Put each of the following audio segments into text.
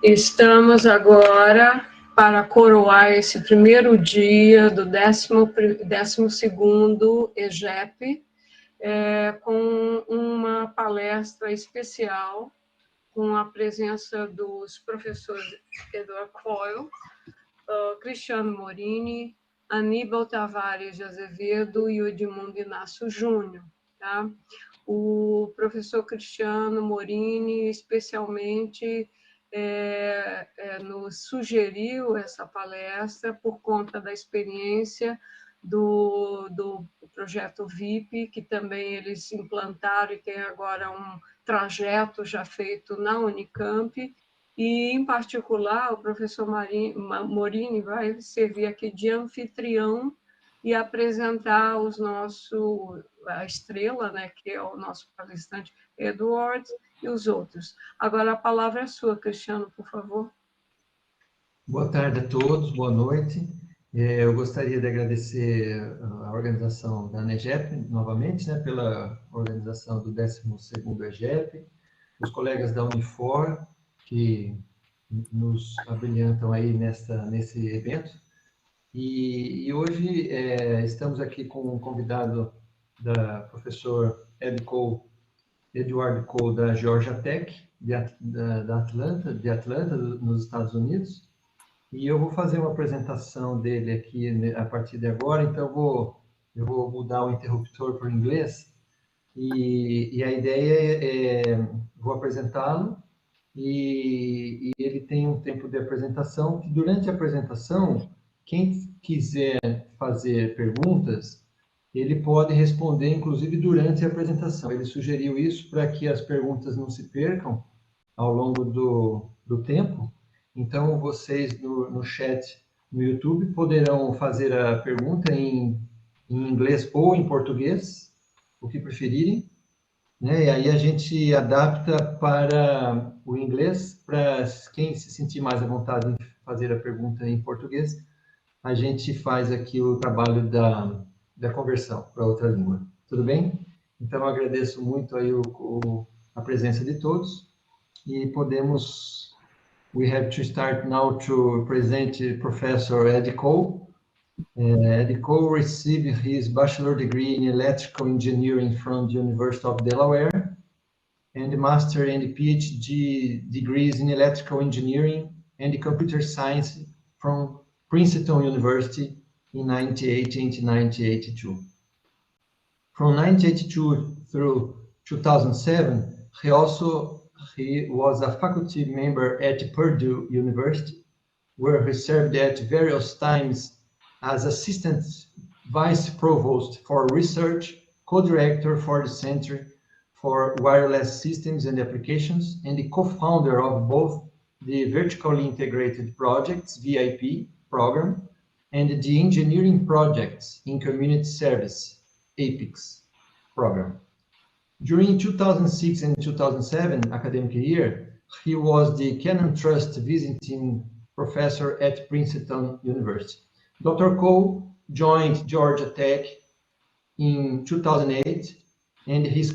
Estamos agora para coroar esse primeiro dia do 12º EGEP, com uma palestra especial, com a presença dos professores Coyle, Cristiano Morini, Anibal, Tavares de Azevedo e o Edmundo Inácio Júnior. Tá? O professor Cristiano Morini, especialmente, nos sugeriu essa palestra por conta da experiência do projeto VIP, que também eles implantaram e tem agora um trajeto já feito na UNICAMP, e, em particular, o professor Morini vai servir aqui de anfitrião e apresentar a estrela, né, que é o nosso palestrante Edward, e os outros. Agora a palavra é sua, Cristiano, por favor. Boa tarde a todos, boa noite. Eu gostaria de agradecer a organização da ANEGEP, novamente, né, pela organização do 12º EGEP, os colegas da Unifor, que nos abrilhantam aí nesse evento. E hoje estamos aqui com um convidado da professor Edward Coyle, da Georgia Tech, de Atlanta, nos Estados Unidos. E eu vou fazer uma apresentação dele aqui a partir de agora, então eu vou mudar o interruptor para o inglês. E a ideia vou apresentá-lo, e ele tem um tempo de apresentação, que durante a apresentação, quem quiser fazer perguntas, ele pode responder, inclusive, durante a apresentação. Ele sugeriu isso para que as perguntas não se percam ao longo do tempo. Então, vocês no chat no YouTube poderão fazer a pergunta em inglês ou em português, o que preferirem, né? E aí a gente adapta para o inglês, para quem se sentir mais à vontade em fazer a pergunta em português, a gente faz aqui o trabalho da conversão para outra língua. Tudo bem? Então, eu agradeço muito aí a presença de todos e podemos... We have to start now to present Professor Ed Coyle. Ed Coyle received his bachelor degree in electrical engineering from the University of Delaware, and master and PhD degrees in electrical engineering and computer science from Princeton University in 1980 and 1982. From 1982 through 2007, he was a faculty member at Purdue University, where he served at various times as assistant vice provost for research, co-director for the Center for Wireless Systems and Applications, and the co-founder of both the Vertically Integrated Projects, VIP program, and the Engineering Projects in Community Service, APICS program. During 2006 and 2007 academic year, he was the Canon Trust visiting professor at Princeton University. Dr. Coyle joined Georgia Tech in 2008, and is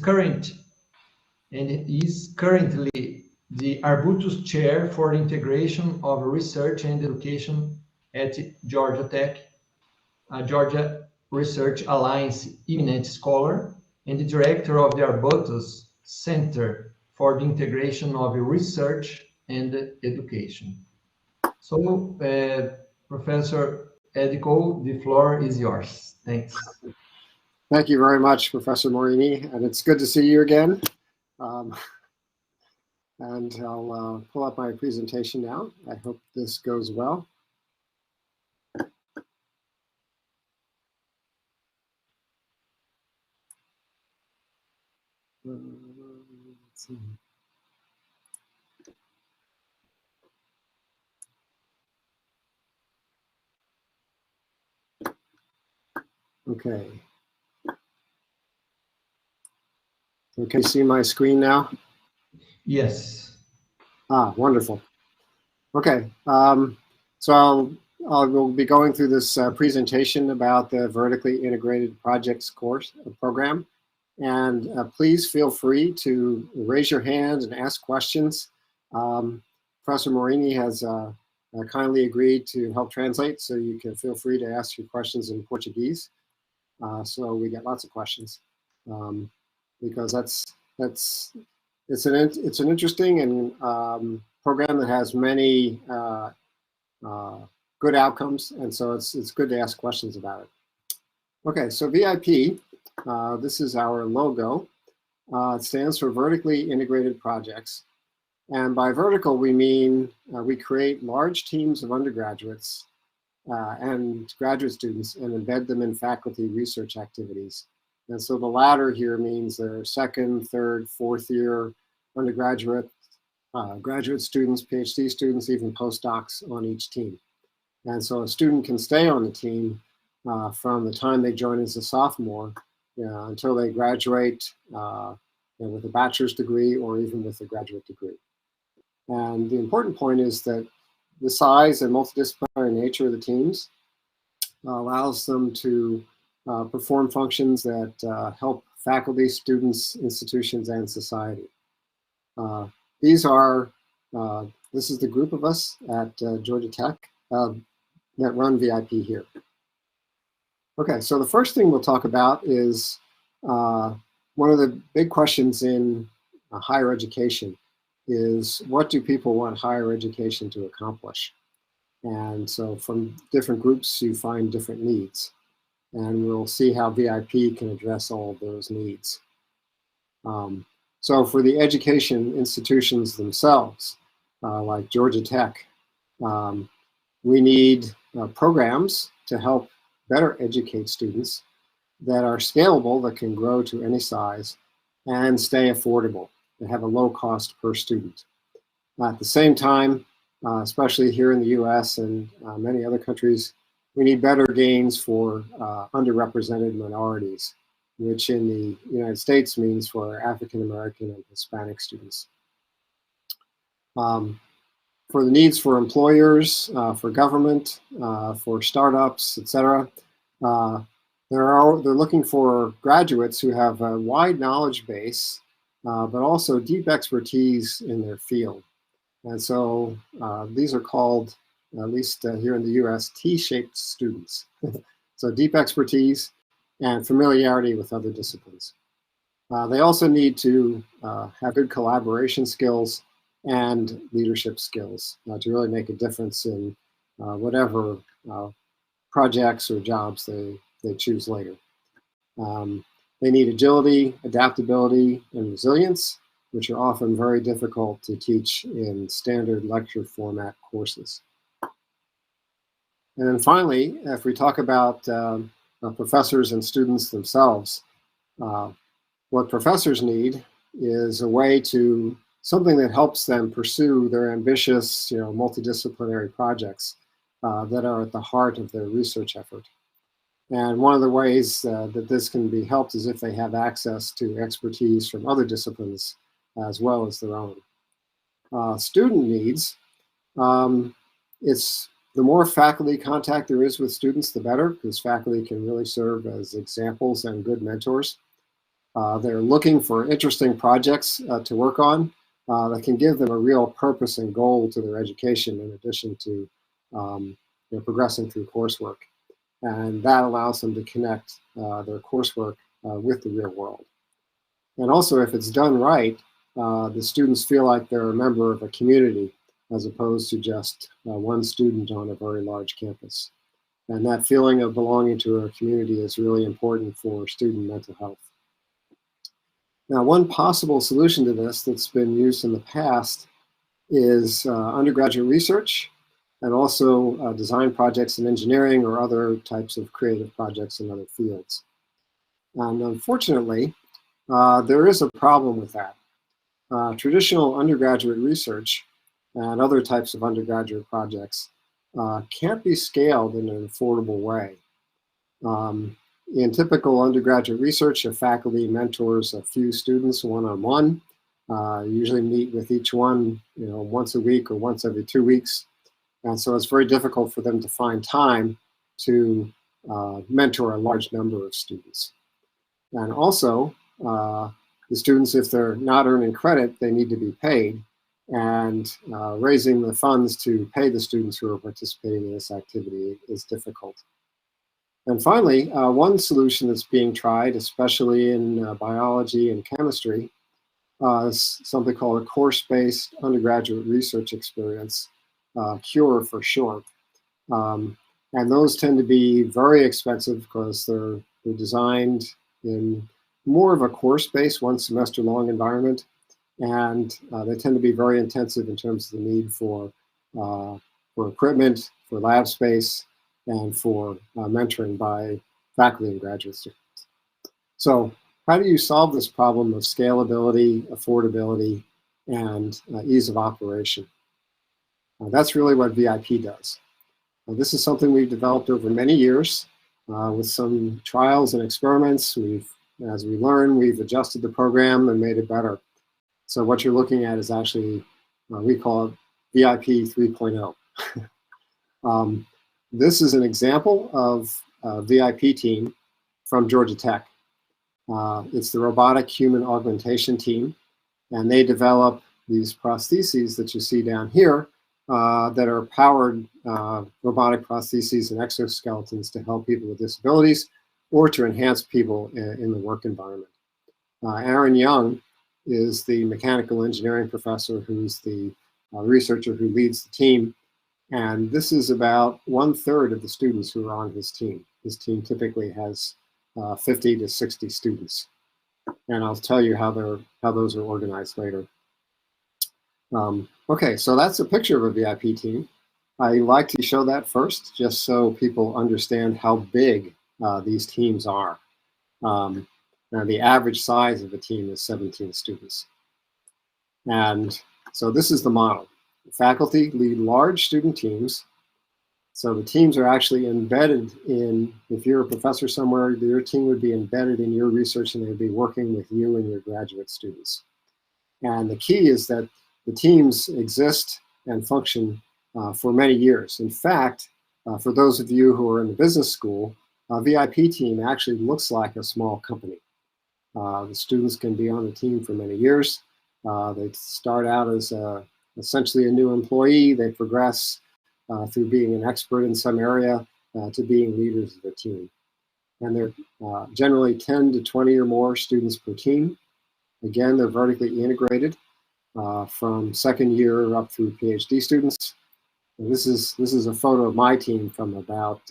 currently the Arbutus Chair for the Integration of Research and Education at Georgia Tech, a Georgia Research Alliance eminent scholar, and the director of the Arbutus Center for the Integration of Research and Education. So, Professor Ed Coyle, the floor is yours. Thanks. Thank you very much, Professor Morini, and it's good to see you again. And I'll pull up my presentation now. I hope this goes well. Let's see. Okay. So can you see my screen now? Yes. Ah, wonderful. Okay. So I will be going through this presentation about the Vertically Integrated Projects program. And please feel free to raise your hand and ask questions. Professor Morini has kindly agreed to help translate, so you can feel free to ask your questions in Portuguese. So we get lots of questions because it's an interesting and program that has many good outcomes, and so it's good to ask questions about it. Okay, so VIP, this is our logo. It stands for Vertically Integrated Projects. And by vertical, we mean we create large teams of undergraduates and graduate students and embed them in faculty research activities. And so the latter here means they're second, third, fourth year undergraduate, graduate students, PhD students, even postdocs on each team. And so a student can stay on the team from the time they join as a sophomore until they graduate with a bachelor's degree or even with a graduate degree. And the important point is that the size and multidisciplinary nature of the teams allows them to perform functions that help faculty, students, institutions, and society. This is the group of us at Georgia Tech that run VIP here. Okay, so the first thing we'll talk about is one of the big questions in higher education is, what do people want higher education to accomplish? And so from different groups, you find different needs. And we'll see how VIP can address all of those needs. So for the education institutions themselves, like Georgia Tech, we need programs to help better educate students that are scalable, that can grow to any size, and stay affordable, and have a low cost per student. At the same time, especially here in the US and many other countries, we need better gains for underrepresented minorities, which in the United States means for African American and Hispanic students. For the needs for employers, for government, for startups, etc., they're looking for graduates who have a wide knowledge base, but also deep expertise in their field. And so these are called, at least here in the US, T-shaped students. So deep expertise and familiarity with other disciplines. They also need to have good collaboration skills and leadership skills to really make a difference in whatever projects or jobs they choose later. They need agility, adaptability, and resilience, which are often very difficult to teach in standard lecture format courses. And then finally, if we talk about professors and students themselves, what professors need is a way to, something that helps them pursue their ambitious, multidisciplinary projects that are at the heart of their research effort. And one of the ways that this can be helped is if they have access to expertise from other disciplines as well as their own. Student needs, it's the more faculty contact there is with students, the better, because faculty can really serve as examples and good mentors. They're looking for interesting projects to work on that can give them a real purpose and goal to their education, in addition to progressing through coursework. And that allows them to connect their coursework with the real world. And also, if it's done right, the students feel like they're a member of a community as opposed to just one student on a very large campus. And that feeling of belonging to a community is really important for student mental health. Now, one possible solution to this that's been used in the past is undergraduate research, and also design projects in engineering or other types of creative projects in other fields. And unfortunately, there is a problem with that. Traditional undergraduate research and other types of undergraduate projects can't be scaled in an affordable way. In typical undergraduate research, a faculty mentors a few students one-on-one, usually meet with each one once a week or once every 2 weeks. And so it's very difficult for them to find time to mentor a large number of students. And also, the students, if they're not earning credit, they need to be paid. and raising the funds to pay the students who are participating in this activity is difficult. And finally, one solution that's being tried, especially in biology and chemistry, is something called a course-based undergraduate research experience, CURE for short. And those tend to be very expensive because they're designed in more of a course-based, one semester long environment. And they tend to be very intensive in terms of the need for equipment, for lab space, and for mentoring by faculty and graduate students. So how do you solve this problem of scalability, affordability, and ease of operation? That's really what VIP does. This is something we've developed over many years with some trials and experiments. As we learn, we've adjusted the program and made it better. So what you're looking at is actually, we call it VIP 3.0. This is an example of a VIP team from Georgia Tech. It's the robotic human augmentation team, and they develop these prostheses that you see down here that are powered robotic prostheses and exoskeletons to help people with disabilities or to enhance people in the work environment. Aaron Young is the mechanical engineering professor who's the researcher who leads the team. And this is about 1/3 of the students who are on his team. His team typically has 50 to 60 students. And I'll tell you how those are organized later. Okay, so that's a picture of a VIP team. I like to show that first, just so people understand how big these teams are. Now the average size of a team is 17 students. And so this is the model. Faculty lead large student teams. So the teams are actually embedded in, if you're a professor somewhere, your team would be embedded in your research and they'd be working with you and your graduate students. And the key is that the teams exist and function for many years. In fact, for those of you who are in the business school, a VIP team actually looks like a small company. The students can be on the team for many years. They start out as essentially a new employee. They progress through being an expert in some area to being leaders of the team. And they're generally 10 to 20 or more students per team. Again, they're vertically integrated from second year up through PhD students. And this is a photo of my team from about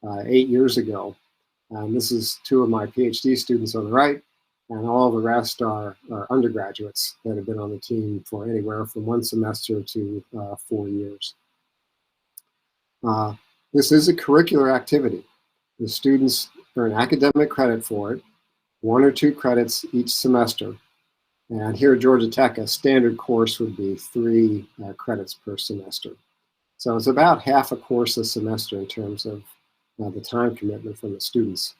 8 years ago. And this is 2 of my PhD students on the right, and all the rest are undergraduates that have been on the team for anywhere from 1 semester to 4 years. This is a curricular activity. The students earn academic credit for it, 1 or 2 credits each semester. And here at Georgia Tech, a standard course would be 3 credits per semester. So it's about half a course a semester in terms of the time commitment from the students.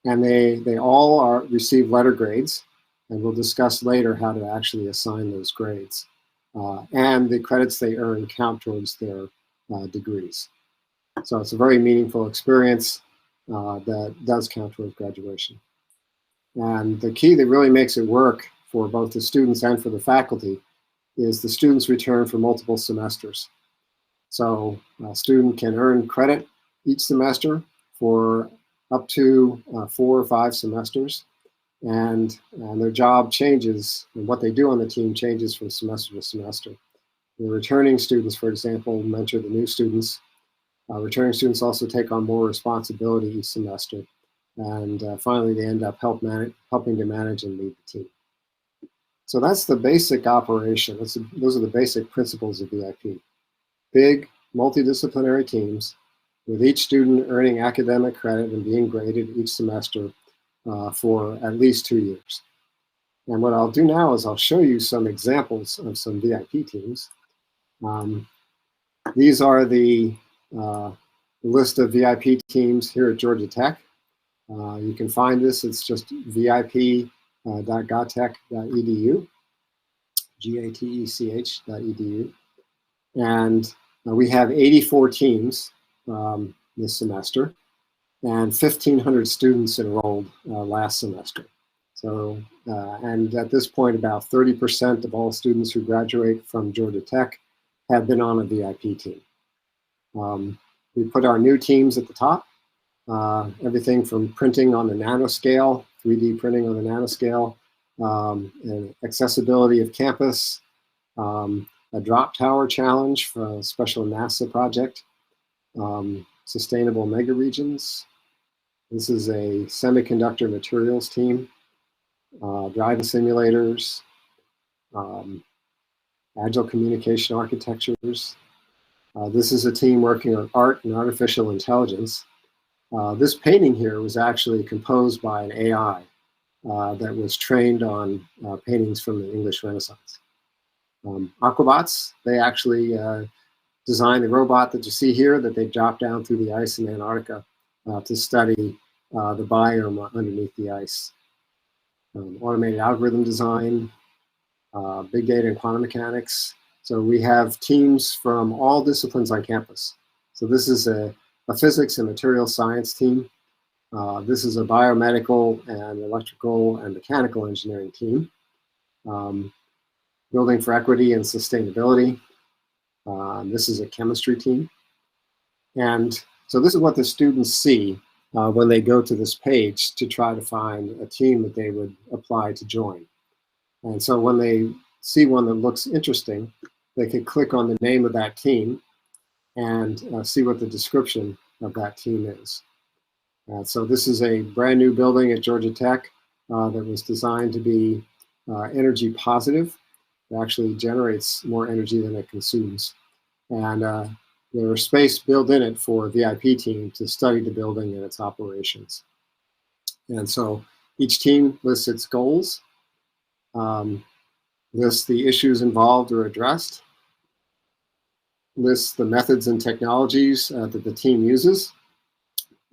And they all receive letter grades, and we'll discuss later how to actually assign those grades. And the credits they earn count towards their degrees. So it's a very meaningful experience that does count towards graduation. And the key that really makes it work for both the students and for the faculty is the students return for multiple semesters. So a student can earn credit each semester for up to 4 or 5 semesters, and their job changes, and what they do on the team changes from semester to semester. The returning students, for example, mentor the new students. Returning students also take on more responsibility each semester, and finally they end up helping to manage and lead the team. So that's the basic operation. Those are the basic principles of VIP. Big, multidisciplinary teams, with each student earning academic credit and being graded each semester for at least 2 years. And what I'll do now is I'll show you some examples of some VIP teams. These are the list of VIP teams here at Georgia Tech. You can find this, it's just vip.gatech.edu, gatech.edu. And we have 84 teams this semester, and 1,500 students enrolled last semester. So, and at this point, about 30% of all students who graduate from Georgia Tech have been on a VIP team. We put our new teams at the top, everything from printing on the nanoscale, 3D printing on the nanoscale, and accessibility of campus, a drop tower challenge for a special NASA project, sustainable mega regions. This is a semiconductor materials team, driving simulators, agile communication architectures. This is a team working on art and artificial intelligence. This painting here was actually composed by an AI that was trained on paintings from the English Renaissance. Aquabots, they actually designed the robot that you see here that they dropped down through the ice in Antarctica to study the biome underneath the ice. Automated algorithm design, big data and quantum mechanics. So we have teams from all disciplines on campus. So this is a physics and material science team. This is a biomedical and electrical and mechanical engineering team. Building for equity and sustainability. This is a chemistry team. And so this is what the students see when they go to this page to try to find a team that they would apply to join. And so when they see one that looks interesting, they can click on the name of that team and see what the description of that team is. So this is a brand new building at Georgia Tech that was designed to be energy positive. It actually generates more energy than it consumes. And there's space built in it for a VIP team to study the building and its operations. And so each team lists its goals, lists the issues involved or addressed, lists the methods and technologies that the team uses,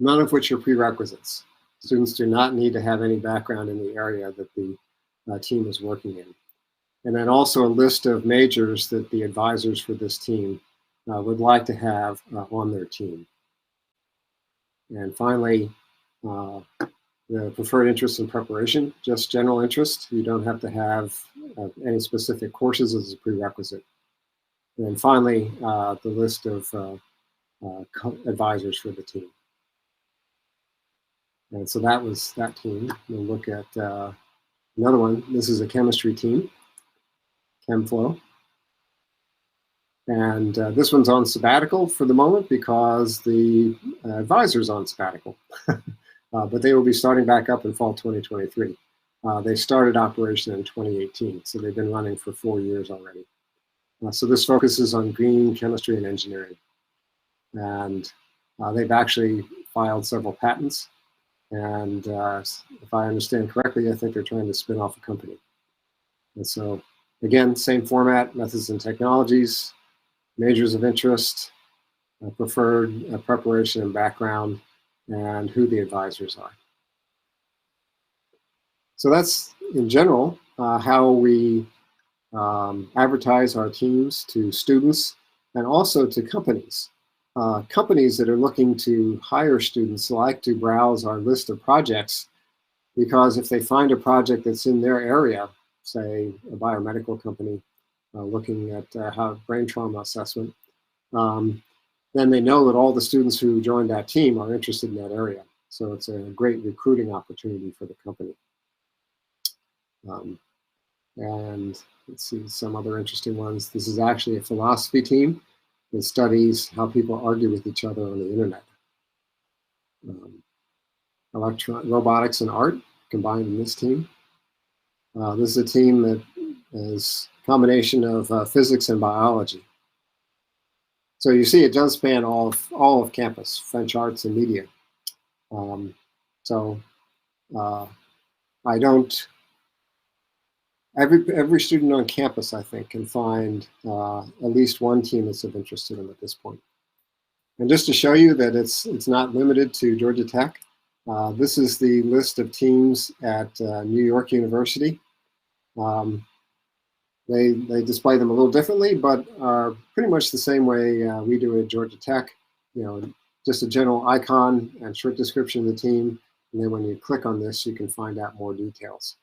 none of which are prerequisites. Students do not need to have any background in the area that the team is working in. And then also a list of majors that the advisors for this team would like to have on their team. And finally, the preferred interest in preparation, just general interest. You don't have to have any specific courses as a prerequisite. And then finally, the list of advisors for the team. And so that was that team. We'll look at another one. This is a chemistry team, ChemFlow. And this one's on sabbatical for the moment because the advisor's on sabbatical. But they will be starting back up in fall 2023. They started operation in 2018, so they've been running for 4 years already. So this focuses on green chemistry and engineering. And they've actually filed several patents. And if I understand correctly, I think they're trying to spin off a company. And so, again, same format, methods and technologies, majors of interest, preferred preparation and background, and who the advisors are. So that's, in general, how we advertise our teams to students and also to companies. Companies that are looking to hire students like to browse our list of projects, because if they find a project that's in their area, say a biomedical company looking at how brain trauma assessment, then they know that all the students who joined that team are interested in that area. So it's a great recruiting opportunity for the company. And let's see some other interesting ones. This is actually a philosophy team that studies how people argue with each other on the internet. Robotics and art combined in this team. This is a team that is a combination of physics and biology. So you see it does span all of campus, French arts and media. Every student on campus, I think, can find at least one team that's of interest to them at this point. And just to show you that it's not limited to Georgia Tech, this is the list of teams at New York University. They display them a little differently, but are pretty much the same way we do at Georgia Tech. You know, just a general icon and short description of the team, And then when you click on this, you can find out more details.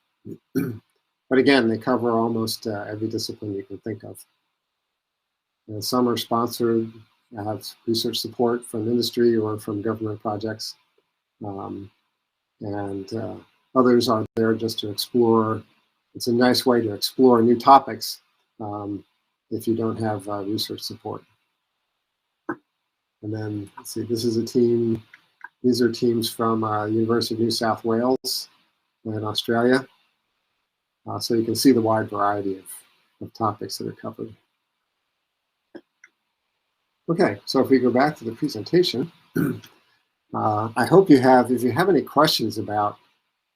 But again, they cover almost every discipline you can think of. And some are sponsored, have research support from industry or from government projects. Others are there just to explore. It's a nice way to explore new topics if you don't have research support. And then, let's see, this is a team. These are teams from University of New South Wales in Australia. So you can see the wide variety of topics that are covered. Okay, so if we go back to the presentation, I hope you have, if you have any questions about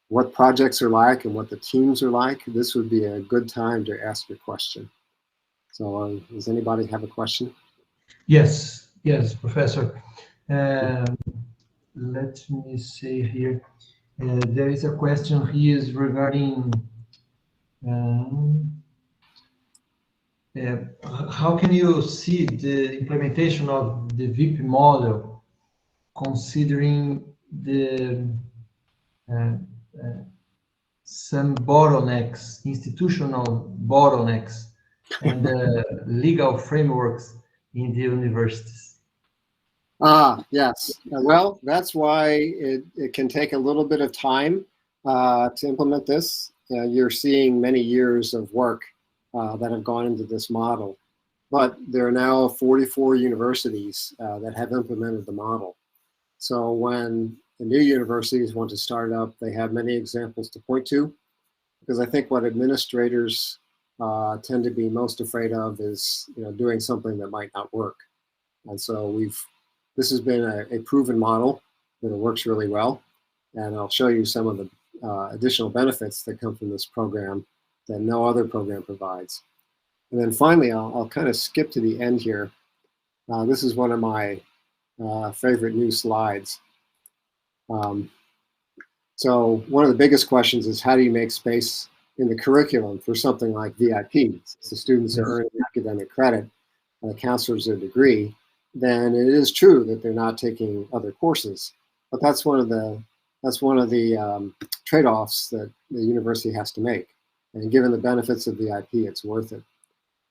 what projects are like and what the teams are like, this would be a good time to ask your question. So does anybody have a question? Yes, Professor. Let me see here. There is a question here regarding how can you see the implementation of the VIP model, considering the some bottlenecks, institutional bottlenecks, and legal frameworks in the universities? Yes. Well, that's why it can take a little bit of time to implement this. You're seeing many years of work that have gone into this model. But there are now 44 universities that have implemented the model. So when the new universities want to start up, they have many examples to point to, because I think what administrators tend to be most afraid of is doing something that might not work. And so this has been a proven model that works really well. And I'll show you some of the additional benefits that come from this program that no other program provides. And then finally, I'll kind of skip to the end here. This is one of my favorite new slides. So one of the biggest questions is, how do you make space in the curriculum for something like VIP? Since the students are earning academic credit and the counselors a degree, then it is true that they're not taking other courses. But that's one of the trade-offs that the university has to make. And given the benefits of VIP, it's worth it.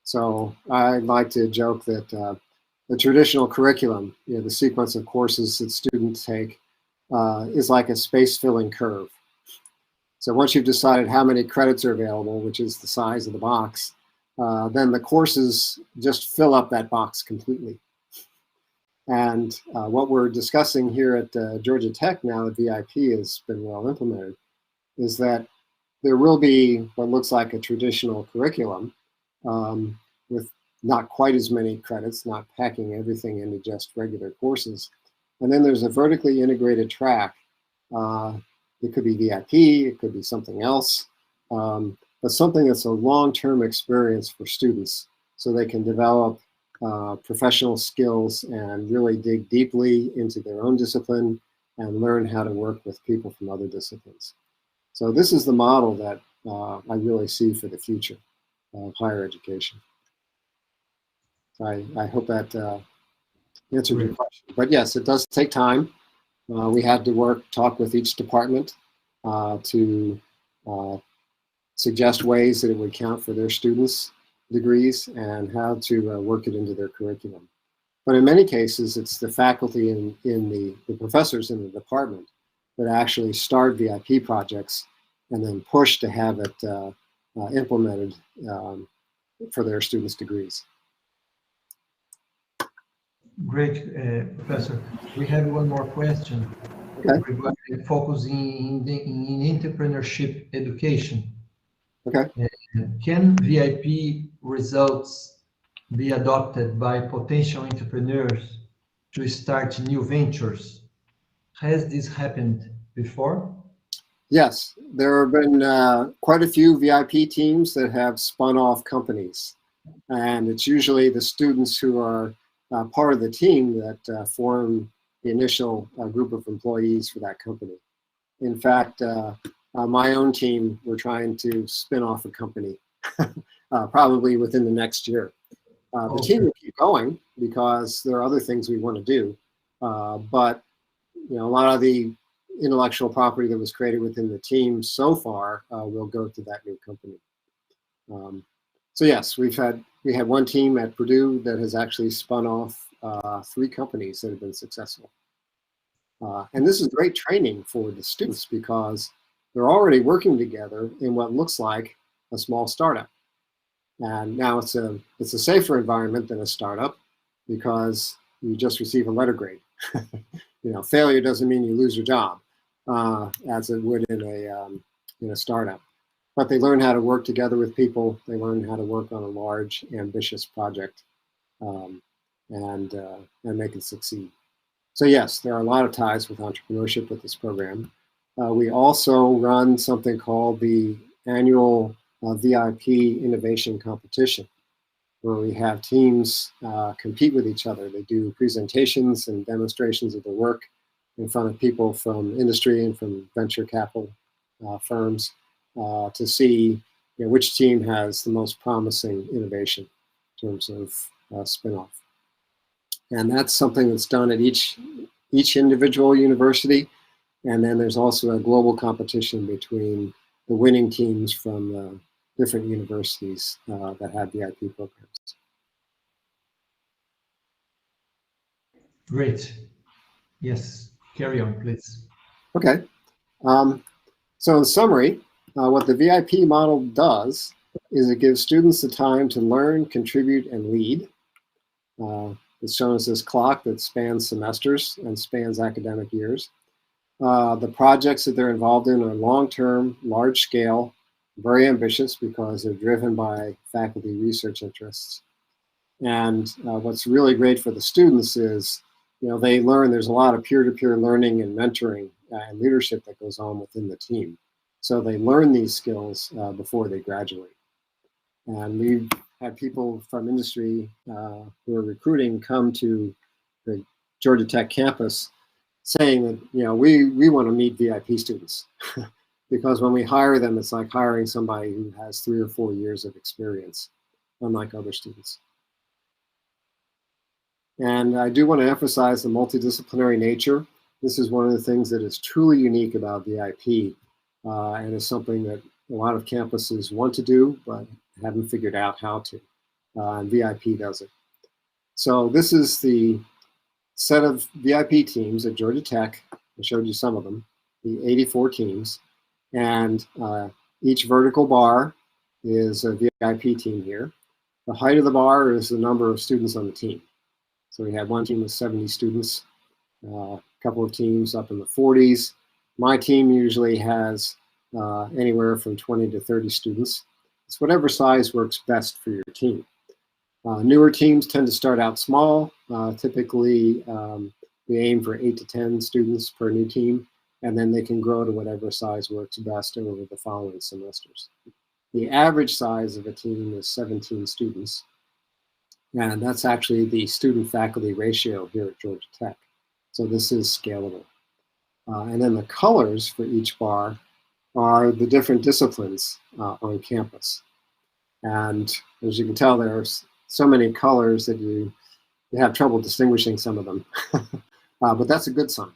So I'd like to joke that the traditional curriculum, the sequence of courses that students take, is like a space-filling curve. So once you've decided how many credits are available, which is the size of the box, then the courses just fill up that box completely. And what we're discussing here at Georgia Tech now that VIP has been well implemented is that there will be what looks like a traditional curriculum with not quite as many credits, not packing everything into just regular courses. And then there's a vertically integrated track. It could be VIP, it could be something else, but something that's a long-term experience for students so they can develop professional skills and really dig deeply into their own discipline and learn how to work with people from other disciplines. So this is the model that I really see for the future of higher education. So I hope that answered your question. But yes, it does take time. We had to talk with each department to suggest ways that it would count for their students' degrees and how to work it into their curriculum. But in many cases, it's the faculty and the professors in the department that actually start VIP projects and then push to have it implemented for their students' degrees. Great, Professor. We have one more question. Okay. Regarding focusing in entrepreneurship education. Okay. Can VIP results be adopted by potential entrepreneurs to start new ventures? Has this happened before? Yes, there have been quite a few VIP teams that have spun off companies. And it's usually the students who are part of the team that form the initial group of employees for that company. In fact, my own team, we're trying to spin off a company probably within the next year. The team will keep going because there are other things we want to do. But a lot of the intellectual property that was created within the team so far will go to that new company. So yes, we had one team at Purdue that has actually spun off 3 companies that have been successful. And this is great training for the students because they're already working together in what looks like a small startup. And now it's a safer environment than a startup because you just receive a letter grade. Failure doesn't mean you lose your job, as it would in a startup. But they learn how to work together with people. They learn how to work on a large, ambitious project, and make it succeed. So yes, there are a lot of ties with entrepreneurship with this program. We also run something called the annual VIP Innovation Competition, where we have teams compete with each other. They do presentations and demonstrations of their work in front of people from industry and from venture capital firms to see which team has the most promising innovation in terms of spin-off. And that's something that's done at each individual university. And then there's also a global competition between the winning teams from different universities that have VIP programs. Great. Yes, carry on, please. Okay. So in summary, what the VIP model does is it gives students the time to learn, contribute, and lead. It's shown as this clock that spans semesters and spans academic years. The projects that they're involved in are long-term, large-scale, very ambitious because they're driven by faculty research interests. And what's really great for the students is, they learn there's a lot of peer-to-peer learning and mentoring and leadership that goes on within the team. So they learn these skills before they graduate. And we've had people from industry who are recruiting come to the Georgia Tech campus saying that, we want to meet VIP students. Because when we hire them, it's like hiring somebody who has 3 or 4 years of experience, unlike other students. And I do want to emphasize the multidisciplinary nature. This is one of the things that is truly unique about VIP, and is something that a lot of campuses want to do, but haven't figured out how to. And VIP does it. So this is the set of VIP teams at Georgia Tech. I showed you some of them, the 84 teams. And each vertical bar is a VIP team here. The height of the bar is the number of students on the team. So we had one team with 70 students, a couple of teams up in the 40s. My team usually has anywhere from 20 to 30 students. It's whatever size works best for your team. Newer teams tend to start out small. Typically, we aim for 8 to 10 students per new team, and then they can grow to whatever size works best over the following semesters. The average size of a team is 17 students, and that's actually the student-faculty ratio here at Georgia Tech. So this is scalable. And then the colors for each bar are the different disciplines on campus. And as you can tell, there are so many colors that you have trouble distinguishing some of them. But that's a good sign.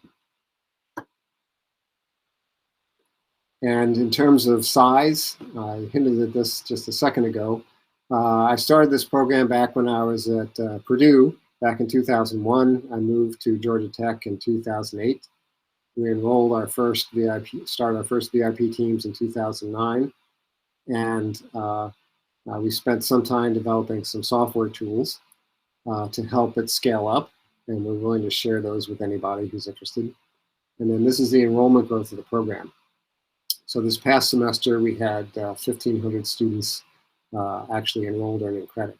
And in terms of size, I hinted at this just a second ago. I started this program back when I was at Purdue back in 2001. I moved to Georgia Tech in 2008. We enrolled our first started our first VIP teams in 2009. And we spent some time developing some software tools to help it scale up. And we're willing to share those with anybody who's interested. And then this is the enrollment growth of the program. So this past semester, we had 1,500 students actually enrolled earning credit.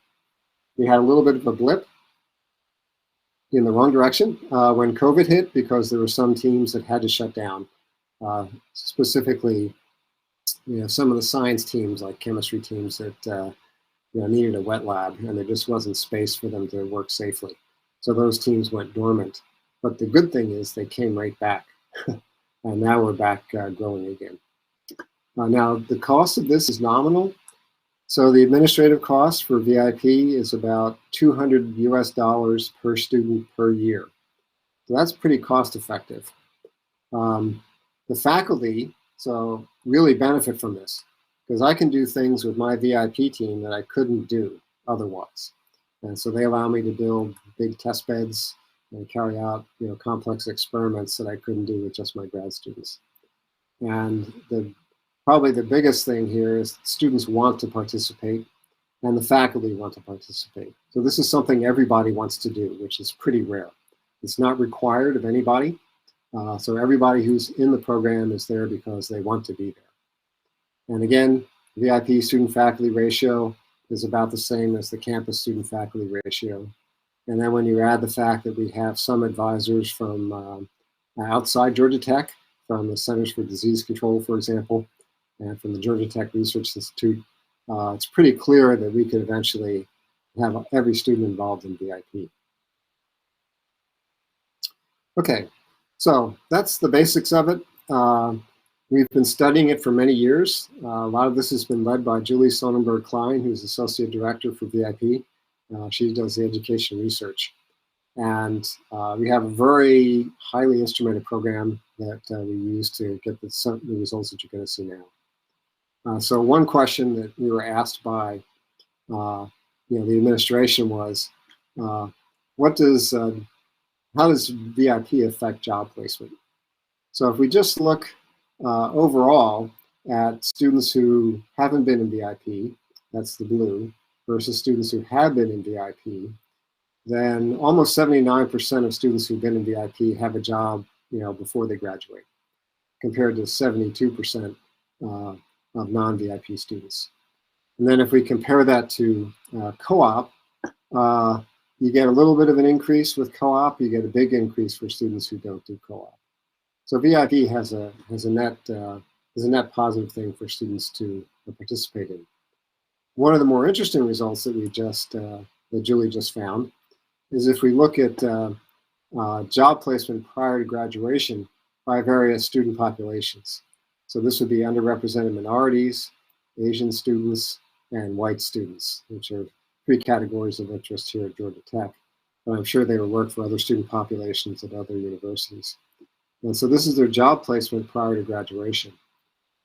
We had a little bit of a blip in the wrong direction when COVID hit, because there were some teams that had to shut down. Specifically, some of the science teams, like chemistry teams, that needed a wet lab, and there just wasn't space for them to work safely. So those teams went dormant. But the good thing is they came right back, and now we're back growing again. Now, the cost of this is nominal. So the administrative cost for VIP is about $200 US per student per year. So that's pretty cost effective. The faculty, so really benefit from this, because I can do things with my VIP team that I couldn't do otherwise. And so they allow me to build big test beds and carry out, complex experiments that I couldn't do with just my grad students. And probably the biggest thing here is students want to participate and the faculty want to participate. So this is something everybody wants to do, which is pretty rare. It's not required of anybody. So everybody who's in the program is there because they want to be there. And again, VIP student-faculty ratio is about the same as the campus student-faculty ratio. And then when you add the fact that we have some advisors from outside Georgia Tech, from the Centers for Disease Control, for example, and from the Georgia Tech Research Institute, it's pretty clear that we could eventually have every student involved in VIP. Okay, so that's the basics of it. We've been studying it for many years. A lot of this has been led by Julie Sonnenberg-Klein, who's Associate Director for VIP. She does the education research. And we have a very highly instrumented program that we use to get the results that you're going to see now. So one question that we were asked by the administration was, how does VIP affect job placement? So if we just look overall at students who haven't been in VIP, that's the blue, versus students who have been in VIP, then almost 79% of students who've been in VIP have a job, before they graduate, compared to 72% of non-VIP students. And then if we compare that to co-op, you get a little bit of an increase with co-op. You get a big increase for students who don't do co-op. So VIP has a net positive thing for students to participate in. One of the more interesting results that that Julie just found is if we look at job placement prior to graduation by various student populations. So this would be underrepresented minorities, Asian students, and white students, which are 3 categories of interest here at Georgia Tech. But I'm sure they will work for other student populations at other universities. And so this is their job placement prior to graduation.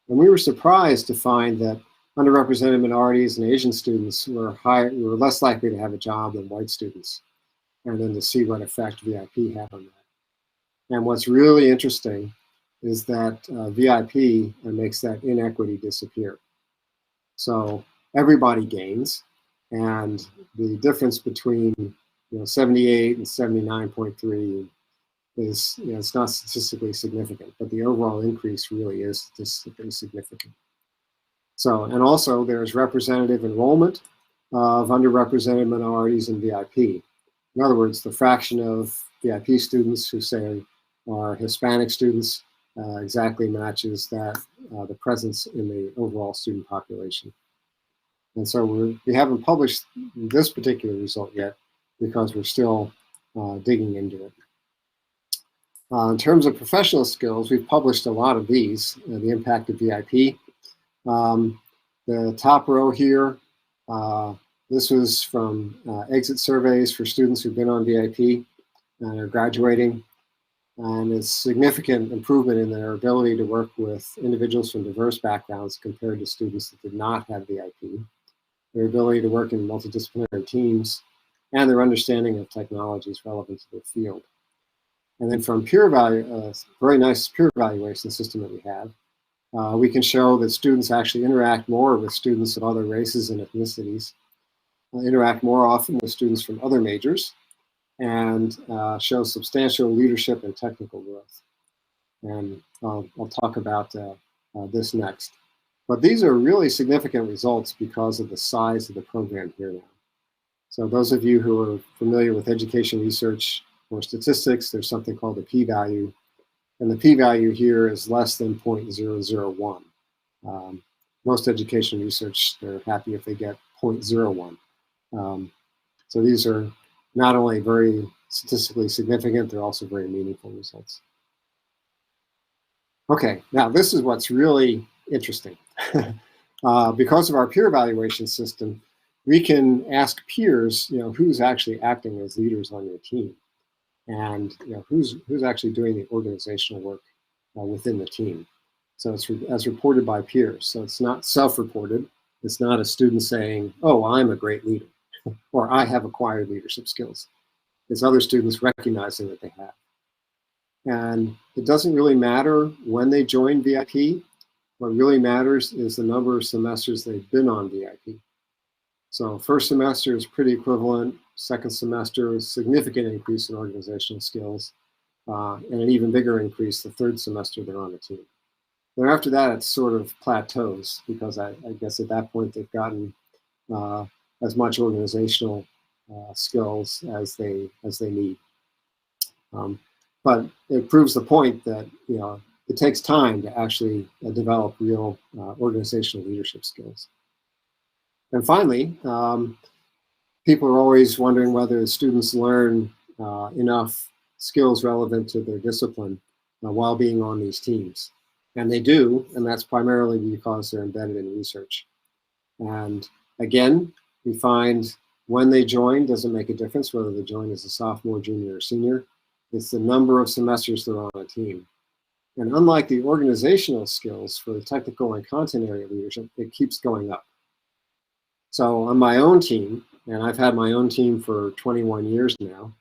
And we were surprised to find that underrepresented minorities and Asian students were less likely to have a job than white students, and then to see what effect VIP had on that. And what's really interesting is that VIP makes that inequity disappear. So everybody gains, and the difference between 78 and 79.3 is it's not statistically significant, but the overall increase really is statistically significant. So, and also there's representative enrollment of underrepresented minorities in VIP. In other words, the fraction of VIP students who say are Hispanic students exactly matches that the presence in the overall student population. And so we haven't published this particular result yet because we're still digging into it. In terms of professional skills, we've published a lot of these, the impact of VIP. The top row here, this was from exit surveys for students who've been on VIP and are graduating. And it's significant improvement in their ability to work with individuals from diverse backgrounds compared to students that did not have VIP, their ability to work in multidisciplinary teams, and their understanding of technologies relevant to their field. And then from very nice peer evaluation system that we have, we can show that students actually interact more with students of other races and ethnicities, interact more often with students from other majors, and show substantial leadership and technical growth. And I'll talk about this next. But these are really significant results because of the size of the program here now. So those of you who are familiar with education research or statistics, there's something called a p-value. And the p-value here is less than 0.001. Most education research, they're happy if they get 0.01. So these are not only very statistically significant, they're also very meaningful results. Okay, now this is what's really interesting. Because of our peer evaluation system, we can ask peers, who's actually acting as leaders on your team, and who's actually doing the organizational work within the team. So it's as reported by peers. So it's not self-reported. It's not a student saying, oh, I'm a great leader, or I have acquired leadership skills. It's other students recognizing that they have. And it doesn't really matter when they join VIP. What really matters is the number of semesters they've been on VIP. So first semester is pretty equivalent. Second semester is a significant increase in organizational skills, and an even bigger increase the third semester they're on the team. Then after that, it sort of plateaus, because I guess at that point they've gotten as much organizational skills as they need. But it proves the point that it takes time to actually develop real organizational leadership skills. And finally, people are always wondering whether students learn enough skills relevant to their discipline while being on these teams. And they do, and that's primarily because they're embedded in research. And again, we find when they join doesn't make a difference whether they join as a sophomore, junior, or senior. It's the number of semesters they're on a team. And unlike the organizational skills for the technical and content area leadership, it keeps going up. So on my own team, and I've had my own team for 21 years now,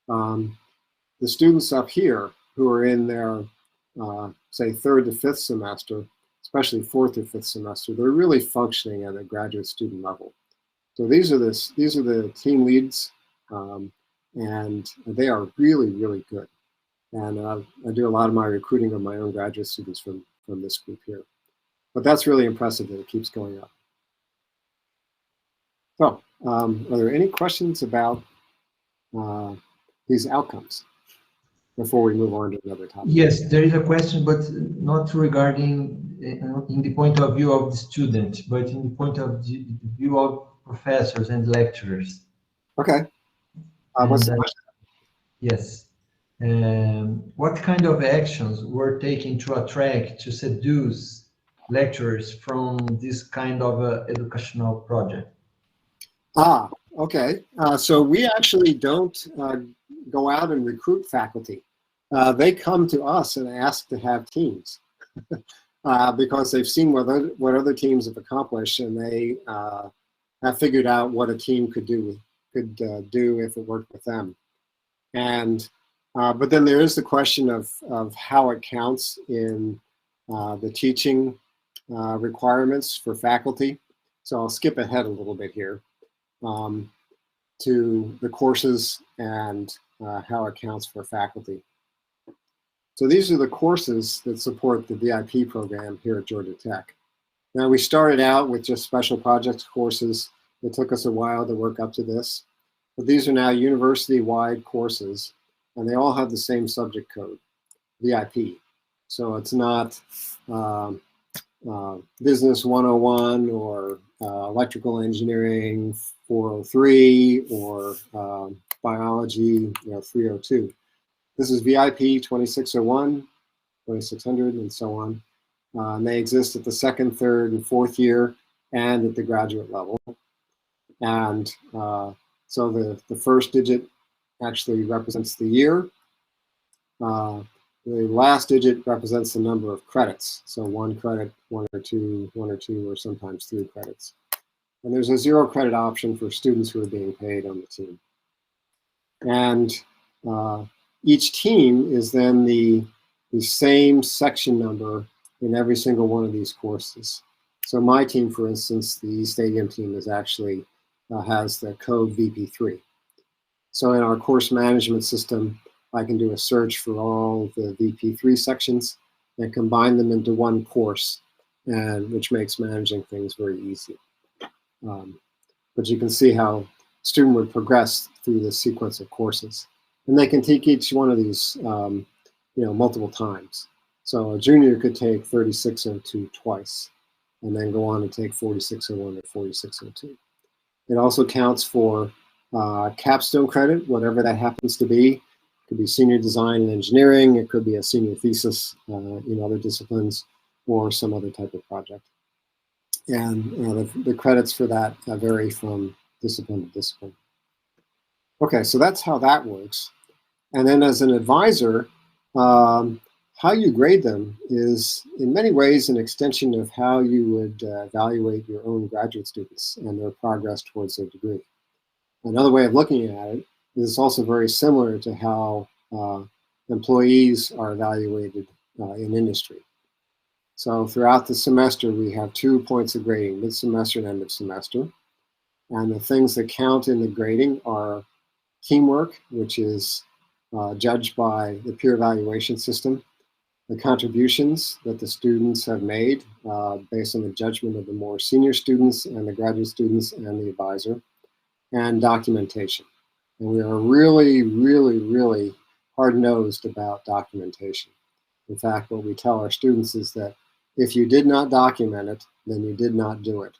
the students up here who are in their, say, third to fifth semester, especially fourth or fifth semester, they're really functioning at a graduate student level. So these are the team leads, and they are really, really good. And I do a lot of my recruiting of my own graduate students from this group here. But that's really impressive that it keeps going up. So, are there any questions about these outcomes before we move on to another topic? Yes, there is a question, but not regarding in the point of view of the student, but in the point of view of professors and lecturers. Okay. What's the question? Yes. What kind of actions were taken to attract, to seduce lecturers from this kind of educational project? Okay. So we actually don't go out and recruit faculty. They come to us and ask to have teams because they've seen what other teams have accomplished, and they have figured out what a team could do if it worked with them. And but then there is the question of how it counts in the teaching requirements for faculty. So I'll skip ahead a little bit here to the courses and how it counts for faculty. So these are the courses that support the VIP program here at Georgia Tech. Now, we started out with just special projects courses. It took us a while to work up to this, but these are now university-wide courses, and they all have the same subject code, VIP. So it's not Business 101 or Electrical Engineering 403 or Biology 302. This is VIP 2601, 2600, and so on. And they exist at the second, third, and fourth year, and at the graduate level. And so the first digit actually represents the year. The last digit represents the number of credits. So 1 credit, 1 or 2, or sometimes 3 credits. And there's a 0 credit option for students who are being paid on the team. And each team is then the same section number in every single one of these courses. So my team, for instance, the Stadium team is actually has the code VP3. So in our course management system, I can do a search for all the VP3 sections and combine them into one course, and which makes managing things very easy. But you can see how a student would progress through the sequence of courses. And they can take each one of these multiple times. So a junior could take 3602 twice, and then go on and take 4601 or 4602. It also counts for capstone credit, whatever that happens to be. It could be senior design and engineering. It could be a senior thesis in other disciplines, or some other type of project. And the credits for that vary from discipline to discipline. Okay, so that's how that works. And then as an advisor, how you grade them is in many ways an extension of how you would evaluate your own graduate students and their progress towards their degree. Another way of looking at it is also very similar to how employees are evaluated in industry. So throughout the semester, we have 2 points of grading, mid-semester and end of semester. And the things that count in the grading are teamwork, which is judged by the peer evaluation system, the contributions that the students have made based on the judgment of the more senior students and the graduate students and the advisor, and documentation. And we are really, really, really hard-nosed about documentation. In fact, what we tell our students is that if you did not document it, then you did not do it.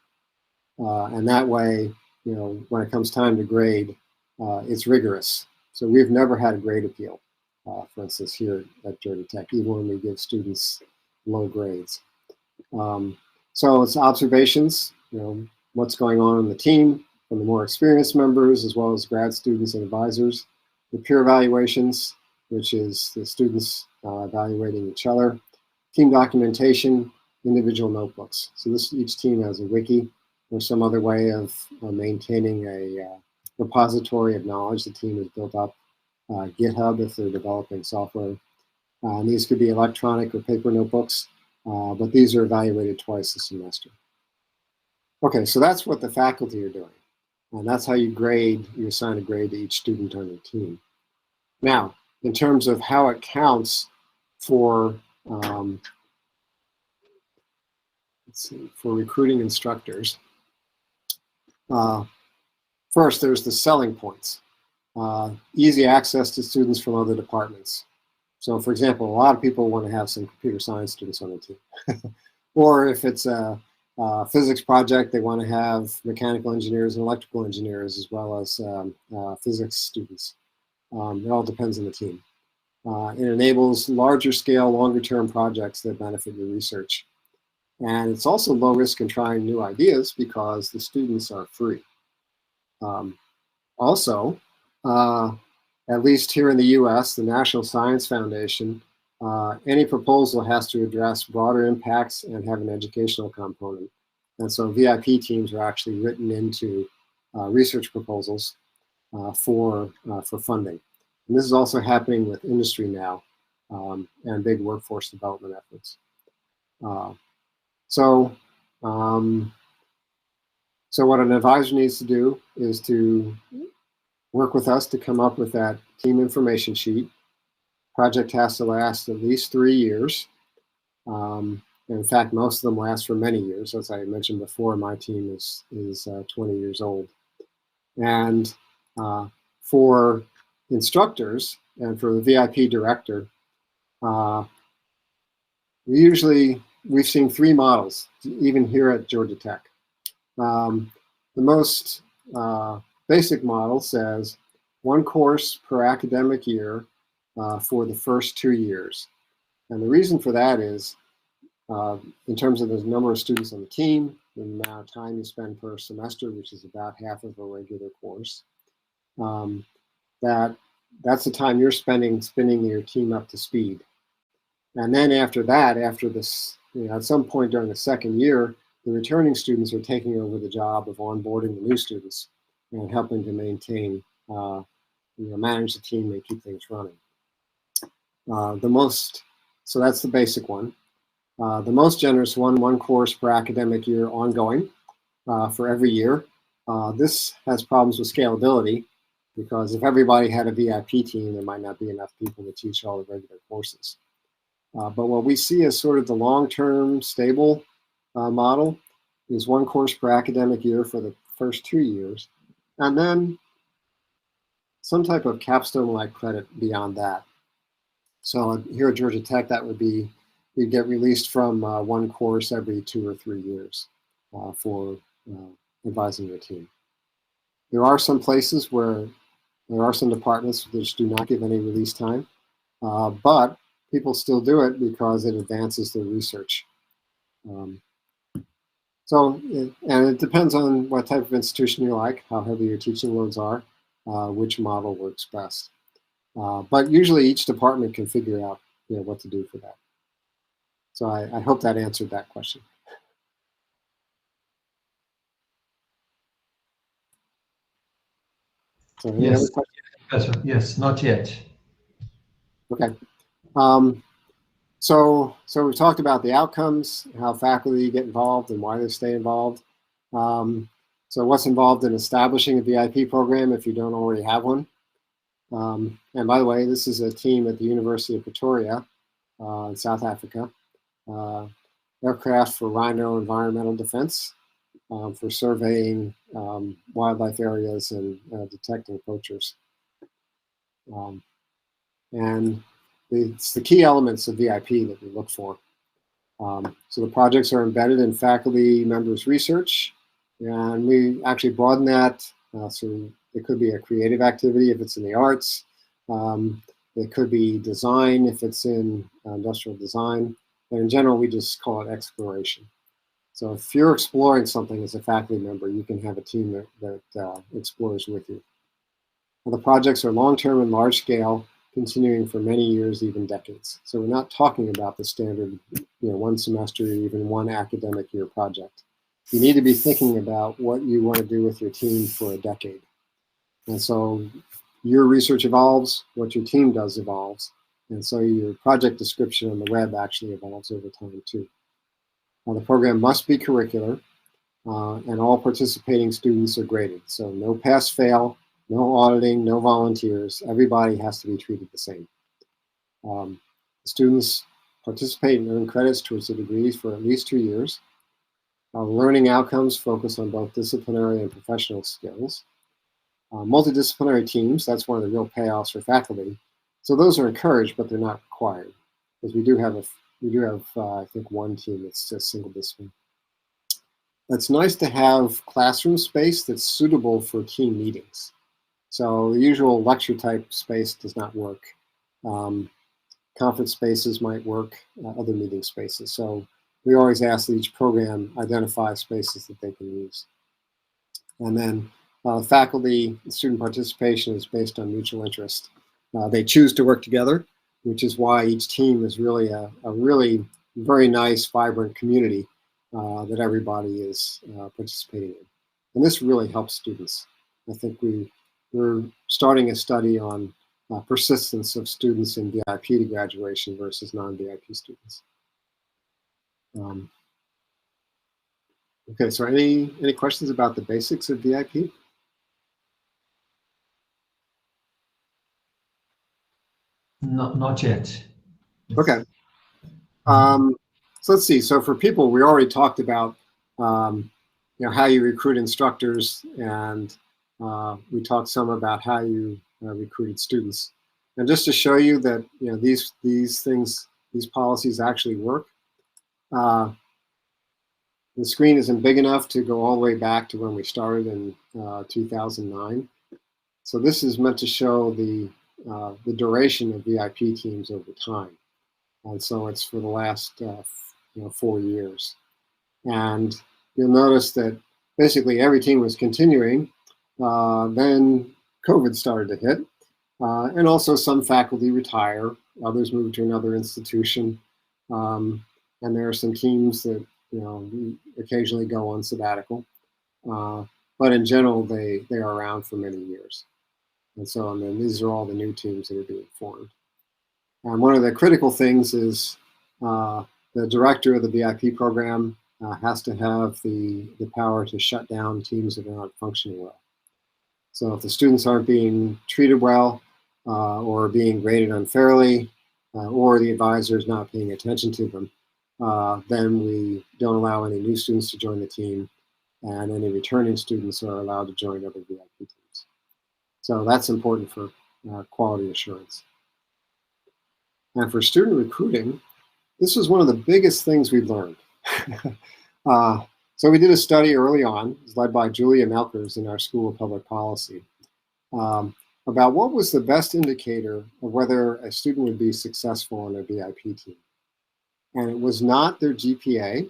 And that way, you know, when it comes time to grade, it's rigorous. So we've never had a grade appeal, for instance, here at Georgia Tech, even when we give students low grades. So it's observations, you know, what's going on in the team from the more experienced members, as well as grad students and advisors. The peer evaluations, which is the students evaluating each other. Team documentation, individual notebooks. So each team has a wiki or some other way of maintaining a repository of knowledge the team has built up. GitHub if they're developing software. And these could be electronic or paper notebooks, but these are evaluated twice a semester. Okay, so that's what the faculty are doing. And that's how you grade, you assign a grade to each student on your team. Now, in terms of how it counts for let's see, for recruiting instructors. First, there's the selling points. Easy access to students from other departments. So for example, a lot of people want to have some computer science students on the team. Or if it's a physics project, they want to have mechanical engineers and electrical engineers as well as physics students. It all depends on the team. It enables larger scale, longer term projects that benefit your research. And it's also low risk in trying new ideas because the students are free. Also, at least here in the US, the National Science Foundation, any proposal has to address broader impacts and have an educational component. And so VIP teams are actually written into research proposals for funding. And this is also happening with industry now and big workforce development efforts. So what an advisor needs to do is to work with us to come up with that team information sheet. Project has to last at least 3 years. In fact, most of them last for many years. As I mentioned before, my team is 20 years old. And for instructors and for the VIP director, we've seen 3 models, even here at Georgia Tech. The most basic model says 1 course per academic year for the first 2 years. And the reason for that is, in terms of the number of students on the team, the amount of time you spend per semester, which is about half of a regular course, that's the time you're spending spinning your team up to speed. And then after that, after this, at some point during the 2nd year, the returning students are taking over the job of onboarding the new students and helping to maintain, manage the team and keep things running. So that's the basic one. The most generous one course per academic year ongoing for every year. This has problems with scalability because if everybody had a VIP team, there might not be enough people to teach all the regular courses. But what we see as sort of the long-term stable model is 1 course per academic year for the first 2 years, and then some type of capstone-like credit beyond that. So here at Georgia Tech, that would be you get released from 1 course every 2 or 3 years for advising your team. There are some places where there are some departments which do not give any release time, but people still do it because it advances their research. And it depends on what type of institution you like, how heavy your teaching loads are, which model works best. But usually each department can figure out what to do for that. So I hope that answered that question. So any other questions? Yes, not yet. Okay. So we've talked about the outcomes, how faculty get involved and why they stay involved. So what's involved in establishing a VIP program if you don't already have one? And by the way, this is a team at the University of Pretoria in South Africa. Aircraft for rhino environmental defense, for surveying wildlife areas and detecting poachers. And it's the key elements of VIP that we look for. So the projects are embedded in faculty members' research, and we actually broaden that. So it could be a creative activity if it's in the arts. It could be design if it's in industrial design. And in general, we just call it exploration. So if you're exploring something as a faculty member, you can have a team that explores with you. Well, the projects are long-term and large-scale, continuing for many years, even decades. So we're not talking about the standard, one semester, even one academic year project. You need to be thinking about what you want to do with your team for a decade. And so your research evolves, what your team does evolves. And so your project description on the web actually evolves over time too. Now, the program must be curricular, and all participating students are graded. So no pass-fail, no auditing, no volunteers. Everybody has to be treated the same. Students participate and earn credits towards their degrees for at least 2 years. Learning outcomes focus on both disciplinary and professional skills. Multidisciplinary teams, that's one of the real payoffs for faculty. So those are encouraged, but they're not required, because we do have, I think, one team that's just single discipline. It's nice to have classroom space that's suitable for team meetings. So the usual lecture type space does not work. Conference spaces might work, other meeting spaces. So we always ask that each program identify spaces that they can use. And then faculty student participation is based on mutual interest. They choose to work together, which is why each team is really a really very nice, vibrant community that everybody is participating in. And this really helps students. I think we're starting a study on persistence of students in VIP to graduation versus non-VIP students. Okay, so any questions about the basics of VIP? Not yet. Okay. So let's see. So for people, we already talked about how you recruit instructors, and we talked some about how you recruited students. And just to show you that these things, these policies actually work. The screen isn't big enough to go all the way back to when we started in 2009. So this is meant to show the duration of VIP teams over time. And so it's for the last 4 years. And you'll notice that basically every team was continuing. Then COVID started to hit. And also some faculty retire, others move to another institution. And there are some teams that occasionally go on sabbatical. But in general, they are around for many years. And so and then these are all the new teams that are being formed. And one of the critical things is the director of the VIP program has to have the power to shut down teams that are not functioning well. So if the students aren't being treated well or being graded unfairly, or the advisor is not paying attention to them, then we don't allow any new students to join the team, and any returning students are allowed to join other VIP teams. So that's important for quality assurance. And for student recruiting, this was one of the biggest things we learned. So we did a study early on, it was led by Julia Melkers in our School of Public Policy, about what was the best indicator of whether a student would be successful on a VIP team. And it was not their GPA.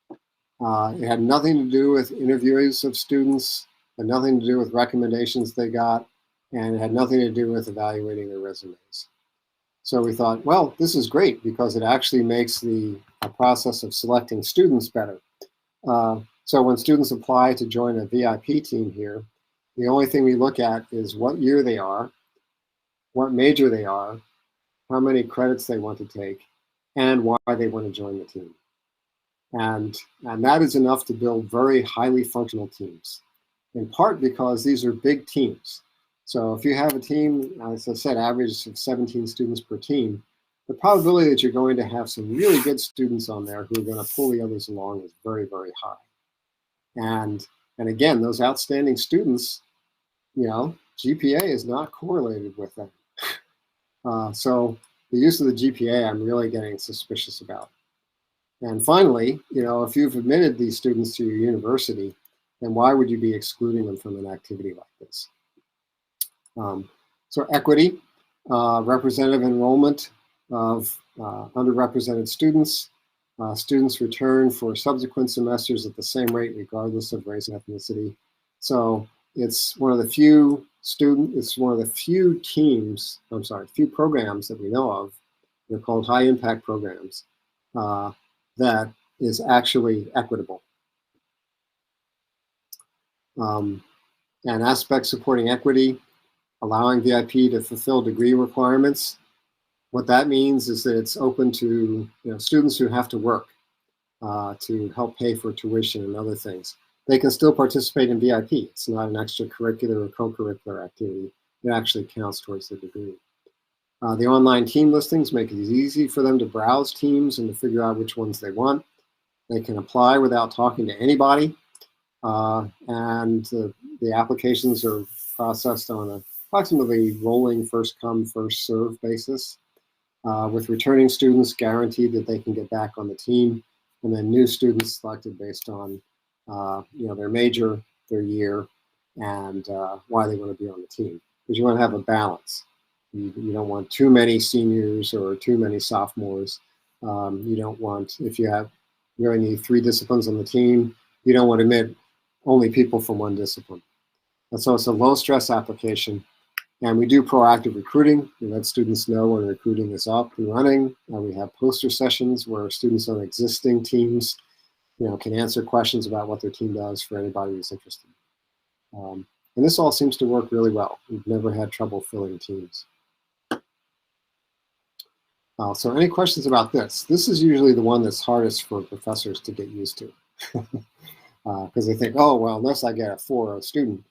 It had nothing to do with interviews of students, had nothing to do with recommendations they got, and it had nothing to do with evaluating their resumes. So we thought, well, this is great because it actually makes the process of selecting students better. So when students apply to join a VIP team here, the only thing we look at is what year they are, what major they are, how many credits they want to take, and why they want to join the team. And that is enough to build very highly functional teams, in part because these are big teams. So if you have a team, as I said, average of 17 students per team, the probability that you're going to have some really good students on there who are going to pull the others along is very, very high. And again, those outstanding students, you know, GPA is not correlated with them. So the use of the GPA, I'm really getting suspicious about. And finally, you know, if you've admitted these students to your university, then why would you be excluding them from an activity like this? So equity, representative enrollment of underrepresented students. Students return for subsequent semesters at the same rate, regardless of race and ethnicity. So it's one of the few teams, I'm sorry, few programs that we know of. They're called high impact programs that is actually equitable. And aspects supporting equity, allowing VIP to fulfill degree requirements. What that means is that it's open to students who have to work to help pay for tuition and other things. They can still participate in VIP. It's not an extracurricular or co-curricular activity. It actually counts towards the degree. The online team listings make it easy for them to browse teams and to figure out which ones they want. They can apply without talking to anybody. And the applications are processed on a approximately rolling first come, first serve basis, with returning students guaranteed that they can get back on the team, and then new students selected based on their major, their year, and why they want to be on the team. Because you want to have a balance. You don't want too many seniors or too many sophomores. You don't want, if you really need 3 disciplines on the team, you don't want to admit only people from one discipline. And so it's a low stress application. And we do proactive recruiting. We let students know when recruiting is up and running. We have poster sessions where students on existing teams, can answer questions about what their team does for anybody who's interested. And this all seems to work really well. We've never had trouble filling teams. So any questions about this? This is usually the one that's hardest for professors to get used to. Because they think, oh, well, unless I get a 4 student,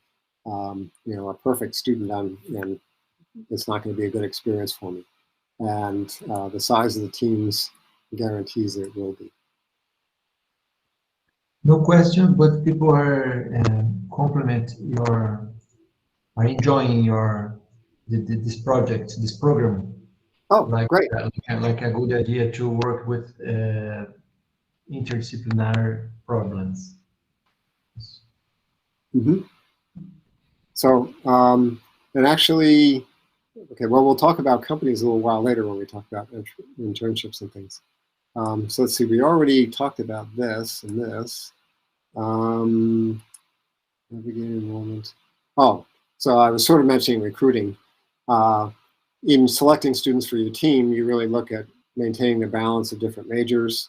a perfect student, and it's not going to be a good experience for me. And the size of the teams guarantees that it will be. No question, but people are enjoying this project, this program. Oh, great. Like a good idea to work with interdisciplinary problems. Mm-hmm. So, and actually, okay, well, we'll talk about companies a little while later when we talk about internships and things. So let's see, we already talked about this and this. Navigating enrollment. Oh, so I was sort of mentioning recruiting. In selecting students for your team, you really look at maintaining the balance of different majors,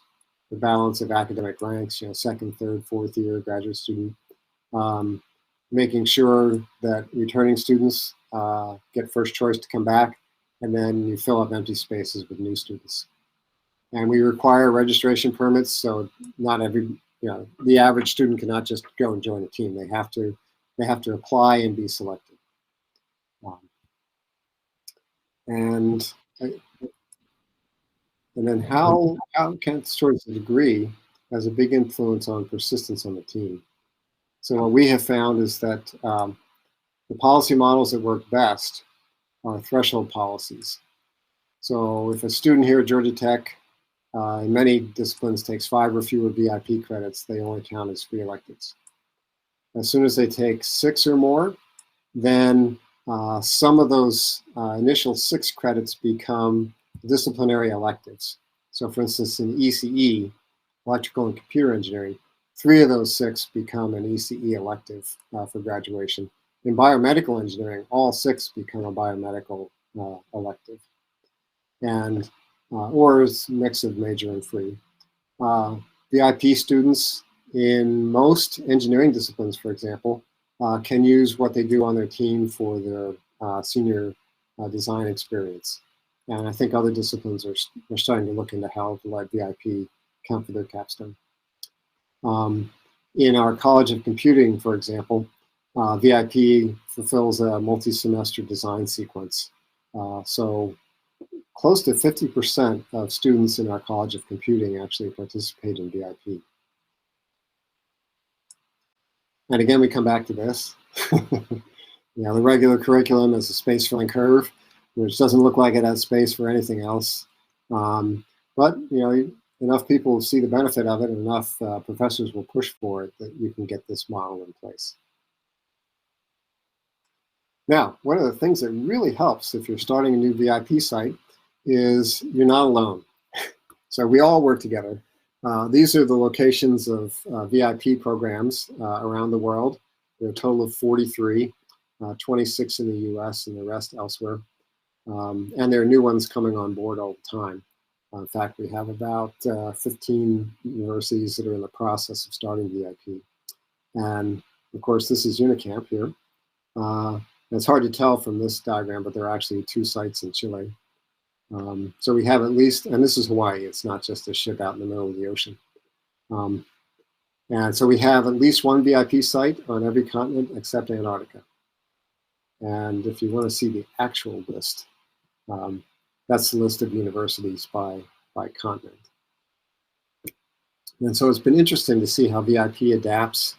the balance of academic ranks, second, third, fourth year graduate student, making sure that returning students get first choice to come back, and then you fill up empty spaces with new students. And we require registration permits, so not every, the average student cannot just go and join a team. They have to apply and be selected. And then how counts towards the degree has a big influence on persistence on the team. So what we have found is that the policy models that work best are threshold policies. So if a student here at Georgia Tech in many disciplines takes 5 or fewer VIP credits, they only count as free electives. As soon as they take 6 or more, then some of those initial 6 credits become disciplinary electives. So for instance, in ECE, electrical and computer engineering, 3 of those 6 become an ECE elective for graduation. In biomedical engineering, all 6 become a biomedical elective. and or it's a mix of major and free. VIP students in most engineering disciplines, for example, can use what they do on their team for their senior design experience. And I think other disciplines are starting to look into how to let VIP count for their capstone. In our College of Computing, for example, VIP fulfills a multi-semester design sequence. So close to 50% of students in our College of Computing actually participate in VIP. And again, we come back to this. The regular curriculum is a space-filling curve, which doesn't look like it has space for anything else. But enough people see the benefit of it, and enough professors will push for it that you can get this model in place. Now, one of the things that really helps if you're starting a new VIP site is you're not alone. So we all work together. These are the locations of VIP programs around the world. There are a total of 43, 26 in the US and the rest elsewhere. And there are new ones coming on board all the time. In fact, we have about 15 universities that are in the process of starting VIP. And of course, this is UNICAMP here. It's hard to tell from this diagram, but there are actually 2 sites in Chile. So we have at least, and this is Hawaii, it's not just a ship out in the middle of the ocean. And so we have at least 1 VIP site on every continent except Antarctica. And if you want to see the actual list, that's the list of universities by continent. And so it's been interesting to see how VIP adapts,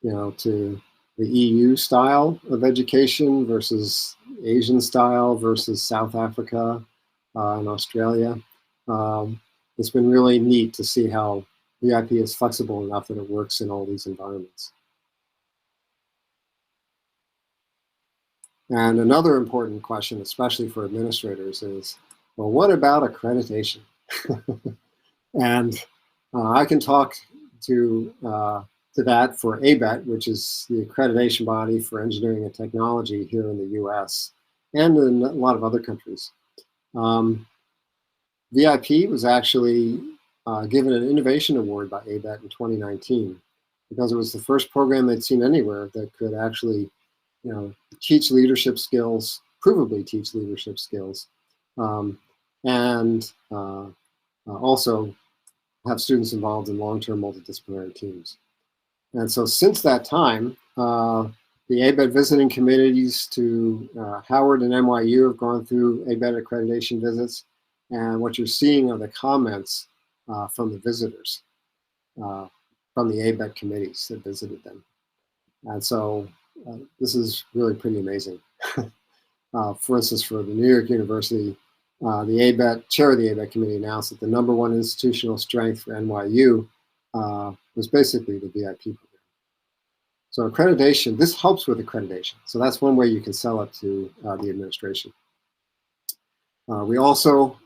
to the EU style of education versus Asian style versus South Africa and Australia. It's been really neat to see how VIP is flexible enough that it works in all these environments. And another important question, especially for administrators, is, well, what about accreditation? And I can talk to that for ABET, which is the accreditation body for engineering and technology here in the US and in a lot of other countries. VIP was actually given an innovation award by ABET in 2019 because it was the first program they'd seen anywhere that could actually teach leadership skills, provably teach leadership skills, and also have students involved in long-term multidisciplinary teams. And so since that time, the ABET visiting committees to Howard and NYU have gone through ABET accreditation visits, and what you're seeing are the comments from the visitors, from the ABET committees that visited them. And so this is really pretty amazing. For instance, for the New York University, the ABET, chair of the ABET committee announced that the #1 institutional strength for NYU was basically the VIP program. So accreditation, this helps with accreditation. So that's one way you can sell it to the administration. We also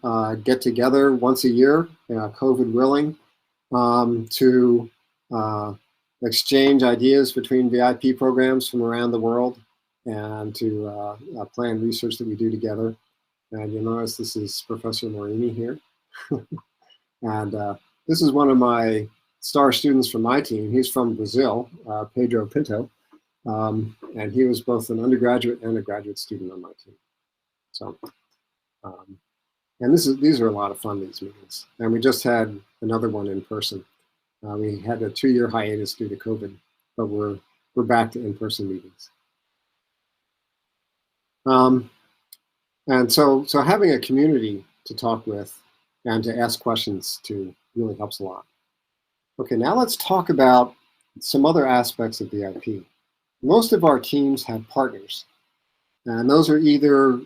get together once a year, COVID willing, to exchange ideas between VIP programs from around the world and to plan research that we do together. And you'll notice this is Professor Morini here. And this is one of my star students from my team. He's from Brazil, Pedro Pinto. And he was both an undergraduate and a graduate student on my team. So, and these are a lot of fun, these meetings. And we just had another one in person. We had a 2-year hiatus due to COVID, but we're back to in-person meetings. And so having a community to talk with and to ask questions to really helps a lot. Okay, now let's talk about some other aspects of VIP. Most of our teams have partners, and those are either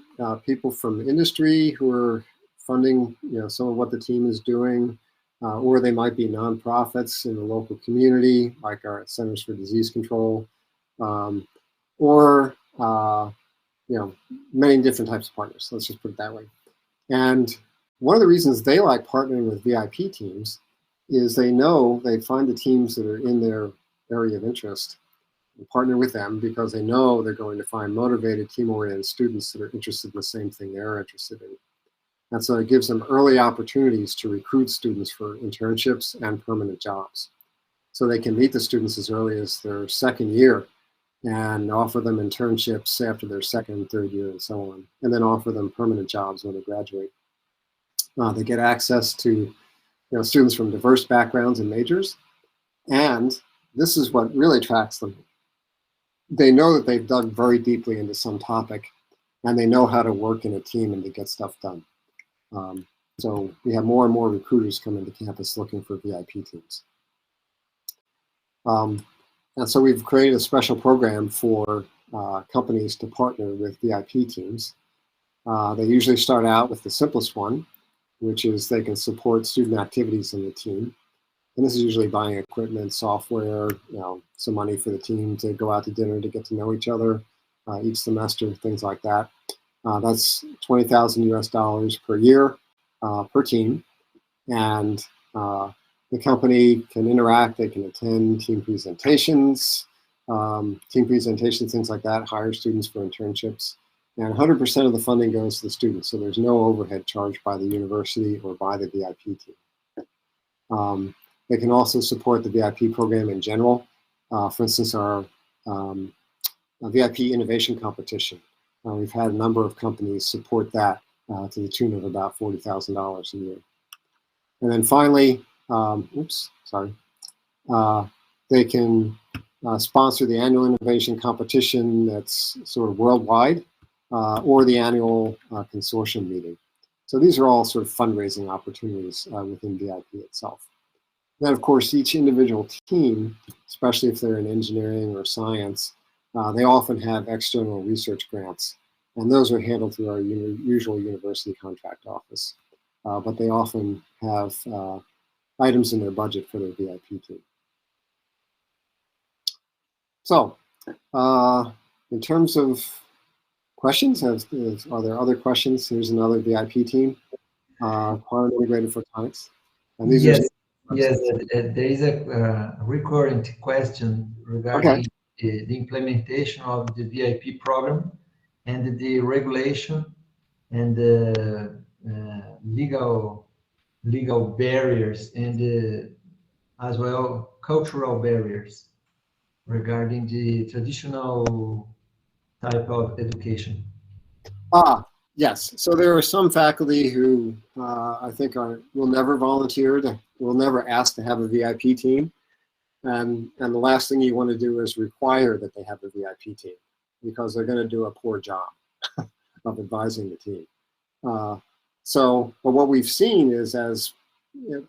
people from industry who are funding some of what the team is doing, or they might be nonprofits in the local community, like our Centers for Disease Control, or many different types of partners. Let's just put it that way. And one of the reasons they like partnering with VIP teams is they find the teams that are in their area of interest and partner with them because they know they're going to find motivated, team-oriented students that are interested in the same thing they're interested in. And so it gives them early opportunities to recruit students for internships and permanent jobs. So they can meet the students as early as their second year and offer them internships after their second, third year, and so on, and then offer them permanent jobs when they graduate. They get access to students from diverse backgrounds and majors, and this is what really attracts them. They know that they've dug very deeply into some topic, and they know how to work in a team and to get stuff done. So we have more and more recruiters coming to campus looking for VIP teams. And so we've created a special program for companies to partner with VIP teams. They usually start out with the simplest one, which is they can support student activities in the team. And this is usually buying equipment, software, some money for the team to go out to dinner to get to know each other each semester, things like that. That's $20,000 US per year per team. And the company can interact, they can attend team presentations, things like that, hire students for internships. And 100% of the funding goes to the students, so there's no overhead charged by the university or by the VIP team. They can also support the VIP program in general. For instance, our VIP innovation competition. We've had a number of companies support that to the tune of about $40,000 a year. And then finally, they can sponsor the annual innovation competition that's sort of worldwide, or the annual consortium meeting. So these are all sort of fundraising opportunities within VIP itself. Then, of course, each individual team, especially if they're in engineering or science, they often have external research grants, and those are handled through our usual university contract office. But they often have items in their budget for their VIP team. So, in terms of questions, are there other questions? Here's another VIP team, Quantum Integrated Photonics. And these yes, there is a recurrent question regarding the implementation of the VIP program and the regulation and the legal barriers and as well cultural barriers regarding the traditional type of education. Yes. So there are some faculty who I think will never volunteer, will never ask to have a VIP team. And the last thing you want to do is require that they have a VIP team, because they're going to do a poor job of advising the team. But what we've seen is, as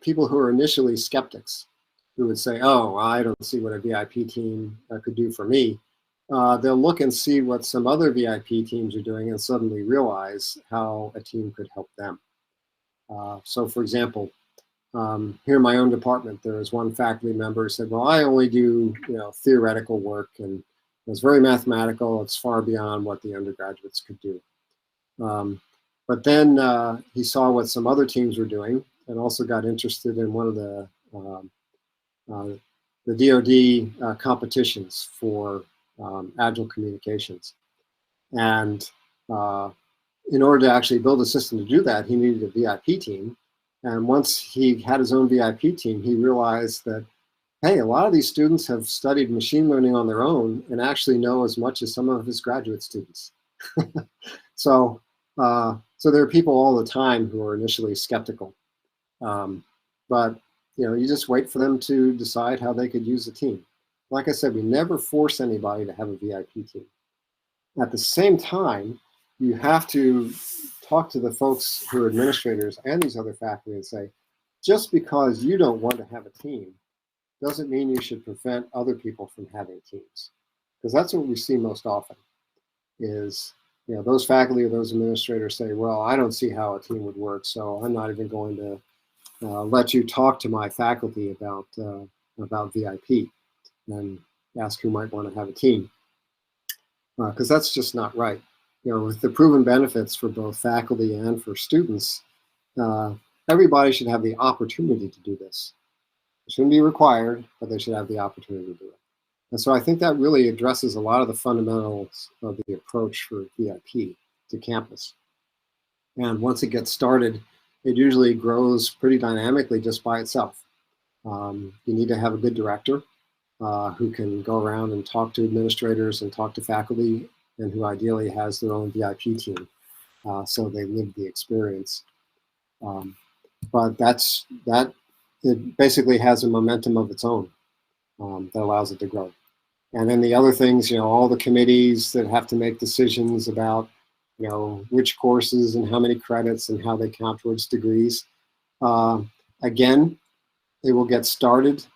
people who are initially skeptics, who would say, oh, I don't see what a VIP team could do for me, they'll look and see what some other VIP teams are doing and suddenly realize how a team could help them. So for example, here in my own department, there was one faculty member who said, well, I only do theoretical work, and it's very mathematical. It's far beyond what the undergraduates could do. But then he saw what some other teams were doing and also got interested in one of the DoD competitions for agile communications. And in order to actually build a system to do that, he needed a VIP team. And once he had his own VIP team, he realized that, hey, a lot of these students have studied machine learning on their own and actually know as much as some of his graduate students. So there are people all the time who are initially skeptical. But you just wait for them to decide how they could use a team. Like I said, we never force anybody to have a VIP team. At the same time, you have to talk to the folks who are administrators and these other faculty and say, just because you don't want to have a team doesn't mean you should prevent other people from having teams. Because that's what we see most often is, those faculty or those administrators say, well, I don't see how a team would work, so I'm not even going to let you talk to my faculty about VIP and ask who might want to have a team. Because that's just not right. With the proven benefits for both faculty and for students, everybody should have the opportunity to do this. It shouldn't be required, but they should have the opportunity to do it. And so I think that really addresses a lot of the fundamentals of the approach for VIP to campus. And once it gets started, it usually grows pretty dynamically just by itself. You need to have a good director who can go around and talk to administrators and talk to faculty, and who ideally has their own VIP team, so they live the experience. But that it basically has a momentum of its own that allows it to grow. And then the other things, all the committees that have to make decisions about, which courses and how many credits and how they count towards degrees. Again, they will get started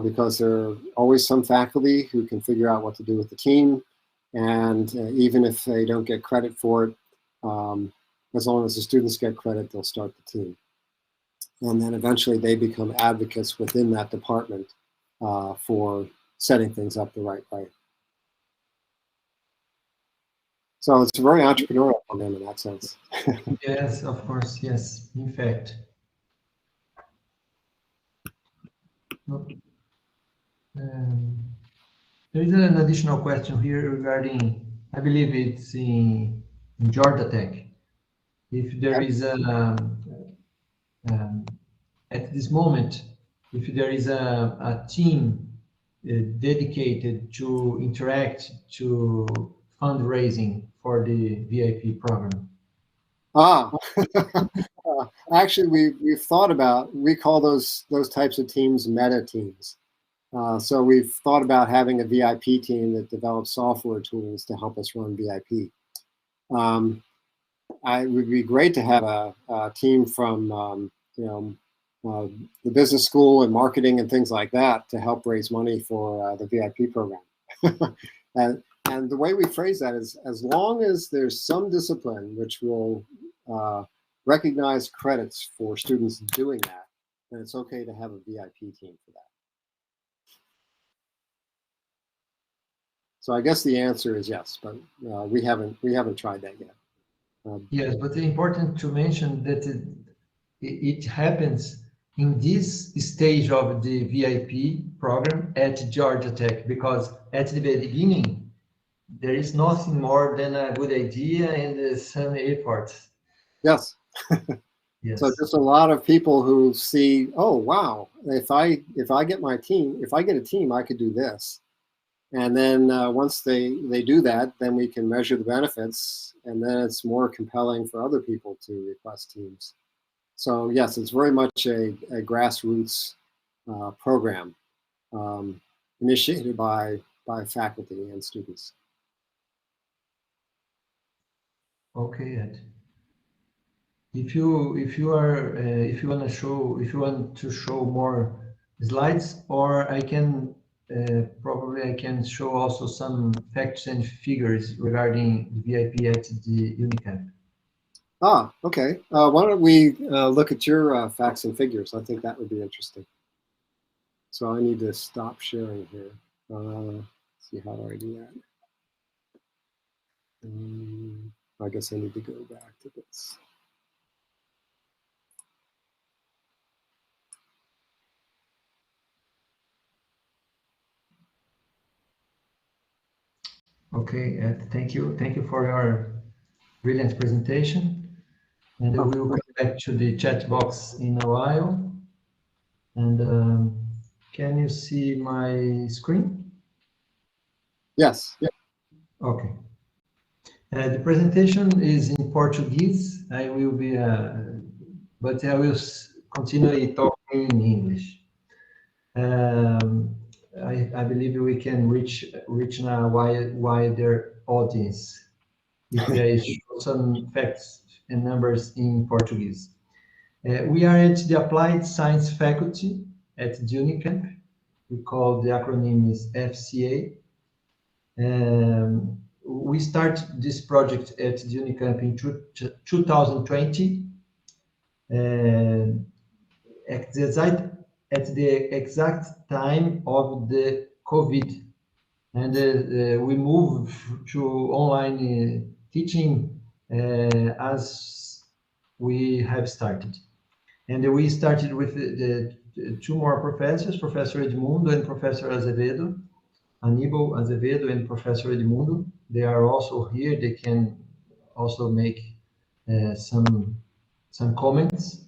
because there are always some faculty who can figure out what to do with the team. And even if they don't get credit for it, as long as the students get credit, they'll start the team. And then eventually they become advocates within that department for setting things up the right way. So it's a very entrepreneurial program in that sense. Yes, of course, yes, in fact. There is an additional question here regarding, I believe it's in Georgia Tech. If there is at this moment, if there is a team dedicated to interact to fundraising for the VIP program. Actually, we've thought about, we call those types of teams meta teams. So we've thought about having a VIP team that develops software tools to help us run VIP. It would be great to have a team from the business school and marketing and things like that to help raise money for the VIP program. And the way we phrase that is, as long as there's some discipline which will recognize credits for students doing that, then it's okay to have a VIP team for that. So I guess the answer is yes, but we haven't tried that yet. Yes, but it's important to mention that it happens in this stage of the VIP program at Georgia Tech, because at the beginning, there is nothing more than a good idea and some effort. Yes. Yes. So just a lot of people who see, oh, wow, if I get my team, if I get a team, I could do this. And then once they do that, then we can measure the benefits, and then it's more compelling for other people to request teams. So yes, it's very much a grassroots program initiated by faculty and students. Okay, Ed. If you want to show more slides, or I can probably I can show also some facts and figures regarding VIP at the UNICAMP. Okay. Why don't we look at your facts and figures? I think that would be interesting. So I need to stop sharing here. Let's see, how do I do that? I guess I need to go back to this. Okay, Ed, thank you. Thank you for your brilliant presentation. And we will come back to the chat box in a while. And can you see my screen? Yes. Yeah. Okay. The presentation is in Portuguese. I will be, but I will continue talking in English. I believe we can reach a wider audience if I show some facts and numbers in Portuguese. We are at the Applied Science Faculty at the UNICAMP. We call the acronym is FCA. We start this project at the UNICAMP in 2020. At the exact time of the COVID, and we moved to online teaching as we have started. And we started with the two more professors, Professor Edmundo and Professor Azevedo, Anibal, Azevedo, and Professor Edmundo. They are also here. They can also make some comments.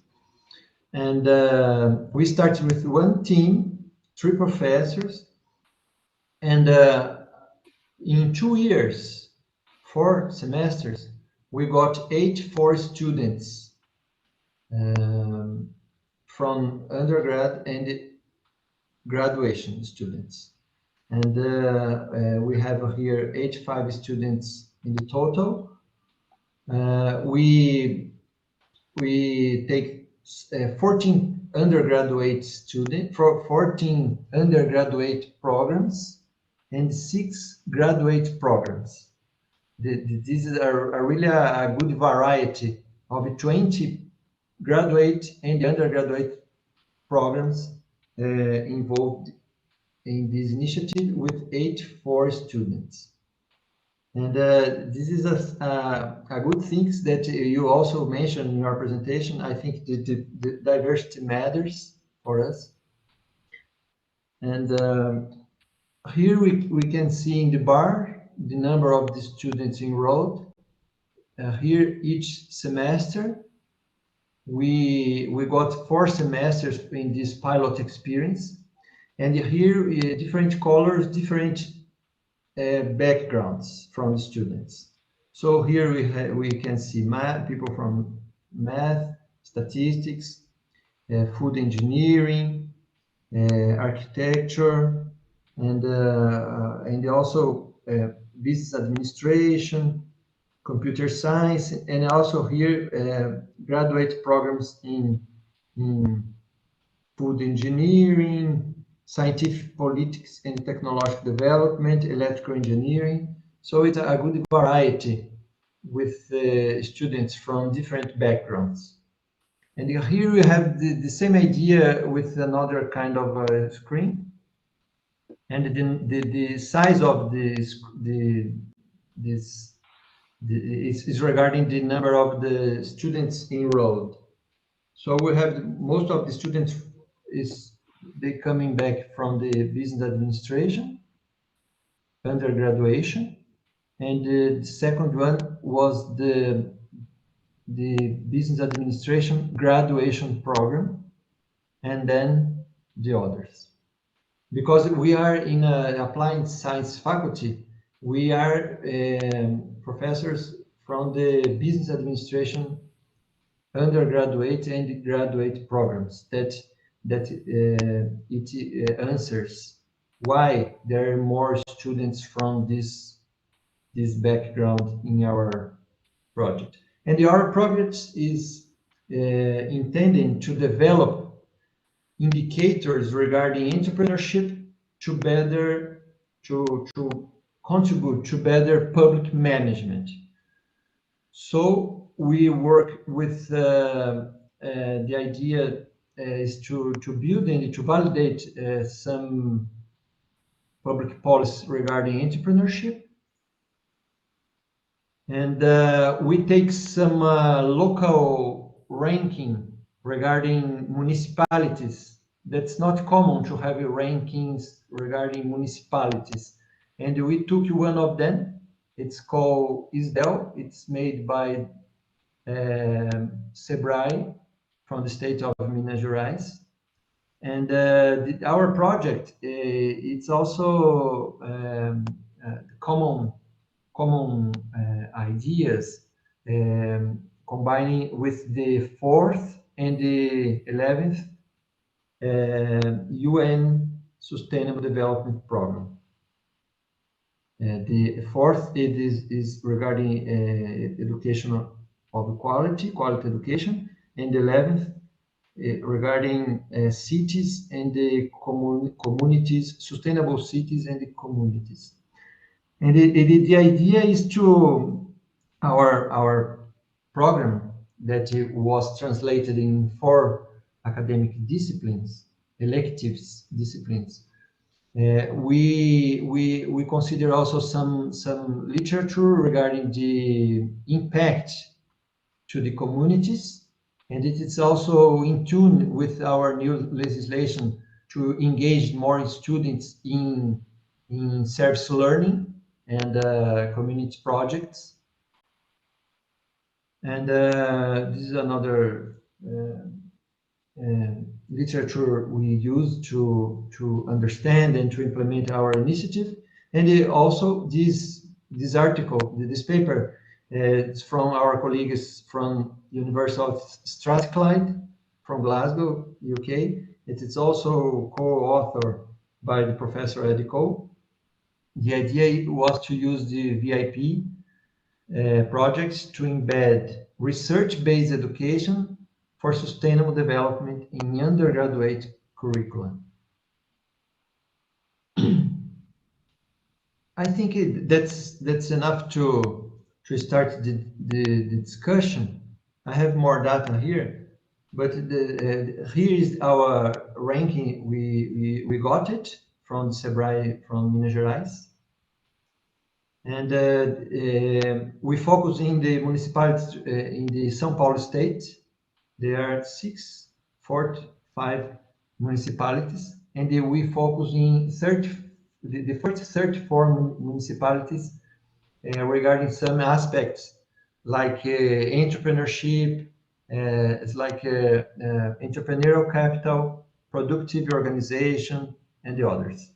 And we started with one team, 3 professors, and in 2 years, 4 semesters, we got 84 students from undergrad and graduation students. And we have here 85 students in the total. We take 14 undergraduate students, 14 undergraduate programs, and 6 graduate programs. This is really a good variety of 20 graduate and undergraduate programs involved in this initiative with 84 students. And this is a good thing that you also mentioned in your presentation. I think the diversity matters for us. And here we can see in the bar the number of the students enrolled. Here each semester, we got 4 semesters in this pilot experience. And here different colors, different backgrounds from the students. So here we can see people from math, statistics, food engineering, architecture, and also business administration, computer science, and also here graduate programs in food engineering, scientific politics and technological development, electrical engineering. So it's a good variety with students from different backgrounds. And here we have the same idea with another kind of screen. And the size of this is regarding the number of the students enrolled. So we have most of the students they coming back from the business administration, undergraduation, and the second one was the business administration graduation program, and then the others. Because we are in an applied science faculty, we are professors from the business administration undergraduate and graduate programs that it answers why there are more students from this background in our project. And our project is intending to develop indicators regarding entrepreneurship to contribute to better public management. So we work with the idea is to build and to validate some public policy regarding entrepreneurship. And we take some local ranking regarding municipalities. That's not common to have rankings regarding municipalities. And we took one of them. It's called ISDEL. It's made by Sebrae from the state of Minas Gerais. And our project, it's also common ideas, combining with the 4th and the 11th UN Sustainable Development Program. The 4th is regarding education of quality education, and the 11th regarding cities and the communities, sustainable cities and the communities. And the idea is to our program that was translated in 4 academic disciplines, electives disciplines. We consider also some literature regarding the impact to the communities, and it is also in tune with our new legislation to engage more students in service learning and community projects. And this is another literature we use to understand and to implement our initiative. And also this article, this paper, it's from our colleagues from University of Strathclyde, from Glasgow, UK. It is also co-authored by the Professor Coyle. The idea was to use the VIP projects to embed research-based education for sustainable development in undergraduate curriculum. I think that's enough to start the discussion. I have more data here, but here is our ranking. We got it from Sebrae, from Minas Gerais. And we focus in the municipalities in the São Paulo state. There are 45 municipalities, and we focus in the first 34 municipalities regarding some aspects like entrepreneurship, it's like entrepreneurial capital, productive organization, and the others.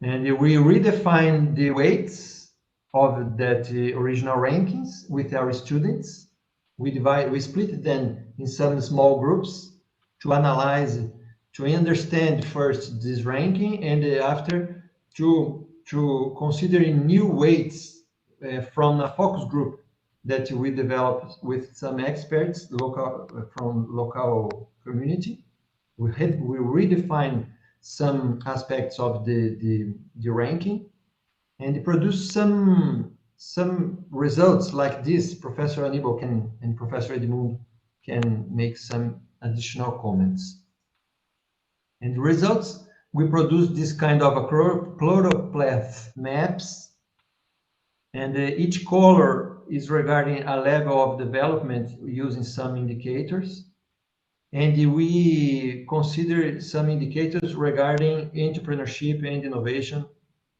And we redefine the weights of that original rankings with our students. We split them in some small groups to analyze, to understand first this ranking, and after to considering new weights from a focus group that we developed with some experts from local community. We redefine some aspects of the ranking and produce some results like this. Professor Anibal and Professor Edmundo can make some additional comments. And the results, we produce this kind of a chloropleth maps, and each color is regarding a level of development using some indicators. And we consider some indicators regarding entrepreneurship and innovation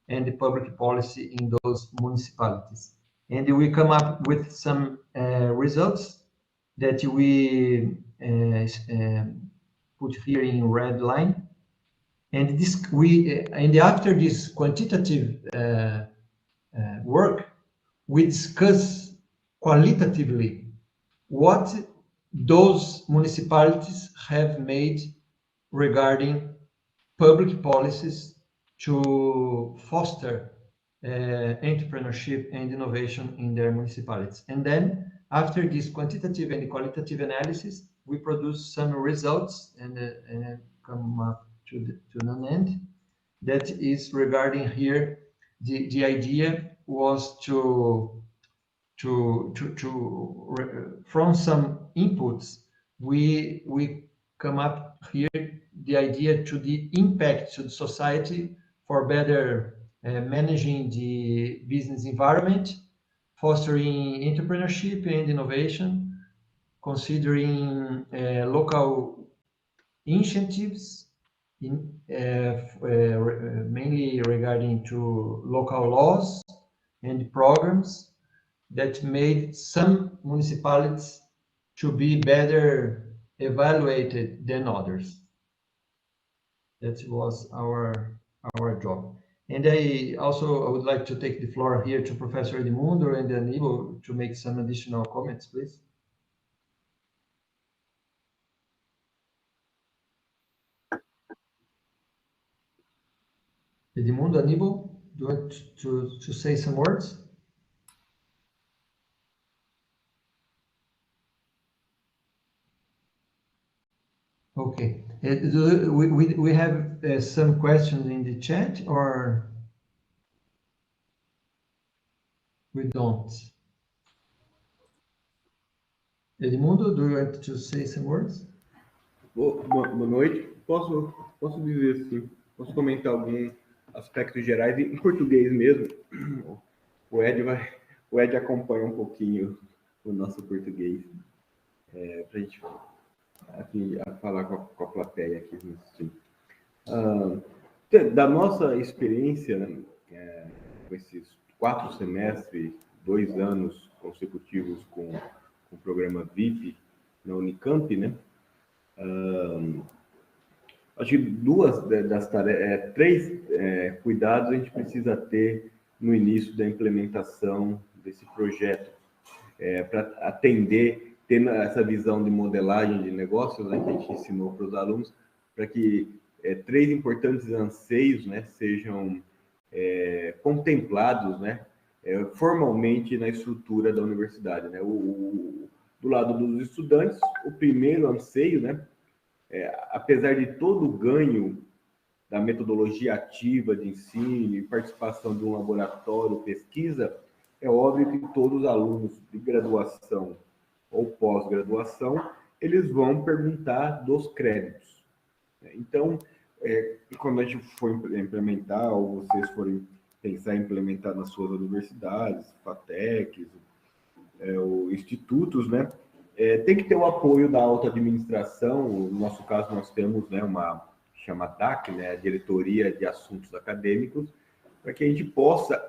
and the public policy in those municipalities. And we come up with some results that we put here in red line. And after this quantitative work, we discuss qualitatively what those municipalities have made regarding public policies to foster entrepreneurship and innovation in their municipalities. And then after this quantitative and qualitative analysis, we produce some results and come up to an end. That is regarding here, the idea was from some inputs, we come up here the idea to the impact to the society for better managing the business environment, fostering entrepreneurship and innovation, considering local initiatives, mainly regarding to local laws and programs that made some municipalities to be better evaluated than others. That was our job. And I would like to take the floor here to Professor Edmundo and Anibal to make some additional comments, please. Edmundo, Anibal, do you want to say some words? Okay. We have some questions in the chat, or we don't? Edmundo, do you want to say some words? Boa noite. Posso dizer assim, posso comentar alguns aspectos gerais em português mesmo. O Ed acompanha um pouquinho o nosso português para a gente aqui a falar com a plateia aqui no stream. Da nossa experiência, né, com esses 4 semestres 2 anos consecutivos com o programa VIP na Unicamp, né? Acho que três cuidados a gente precisa ter no início da implementação desse projeto, para atender, tendo essa visão de modelagem de negócios, né, que a gente ensinou para os alunos, para que 3 importantes anseios, né, sejam contemplados, né, formalmente na estrutura da universidade, né? Do lado dos estudantes, o primeiro anseio, né, apesar de todo o ganho da metodologia ativa de ensino e participação de um laboratório, pesquisa, é óbvio que todos os alunos de graduação ou pós-graduação, eles vão perguntar dos créditos. Então, quando a gente for implementar, ou vocês forem pensar em implementar nas suas universidades, FATECs, ou institutos, né, tem que ter o apoio da alta administração. No nosso caso, nós temos, né, uma chama DAC, né, a Diretoria de Assuntos Acadêmicos, para que a gente possa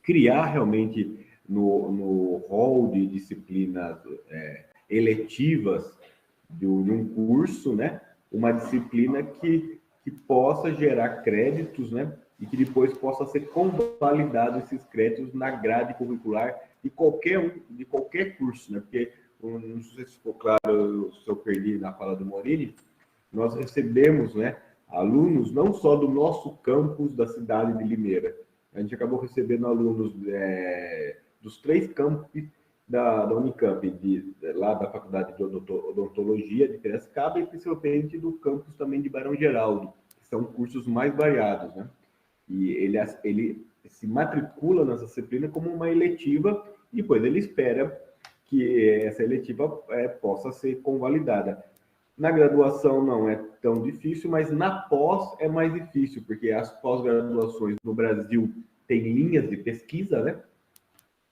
criar realmente no rol de disciplinas eletivas de um curso, né, uma disciplina que possa gerar créditos, né, e que depois possa ser convalidado esses créditos na grade curricular de qualquer curso, né, porque, não sei se ficou claro, se eu perdi na fala do Morini, nós recebemos, né, alunos não só do nosso campus da cidade de Limeira, a gente acabou recebendo alunos dos 3 campos da Unicamp, lá da Faculdade de Odontologia de Piracicaba e principalmente do campus também de Barão Geraldo, que são cursos mais variados, né? E ele se matricula nessa disciplina como uma eletiva e depois ele espera que essa eletiva possa ser convalidada. Na graduação não é tão difícil, mas na pós é mais difícil, porque as pós-graduações no Brasil têm linhas de pesquisa, né?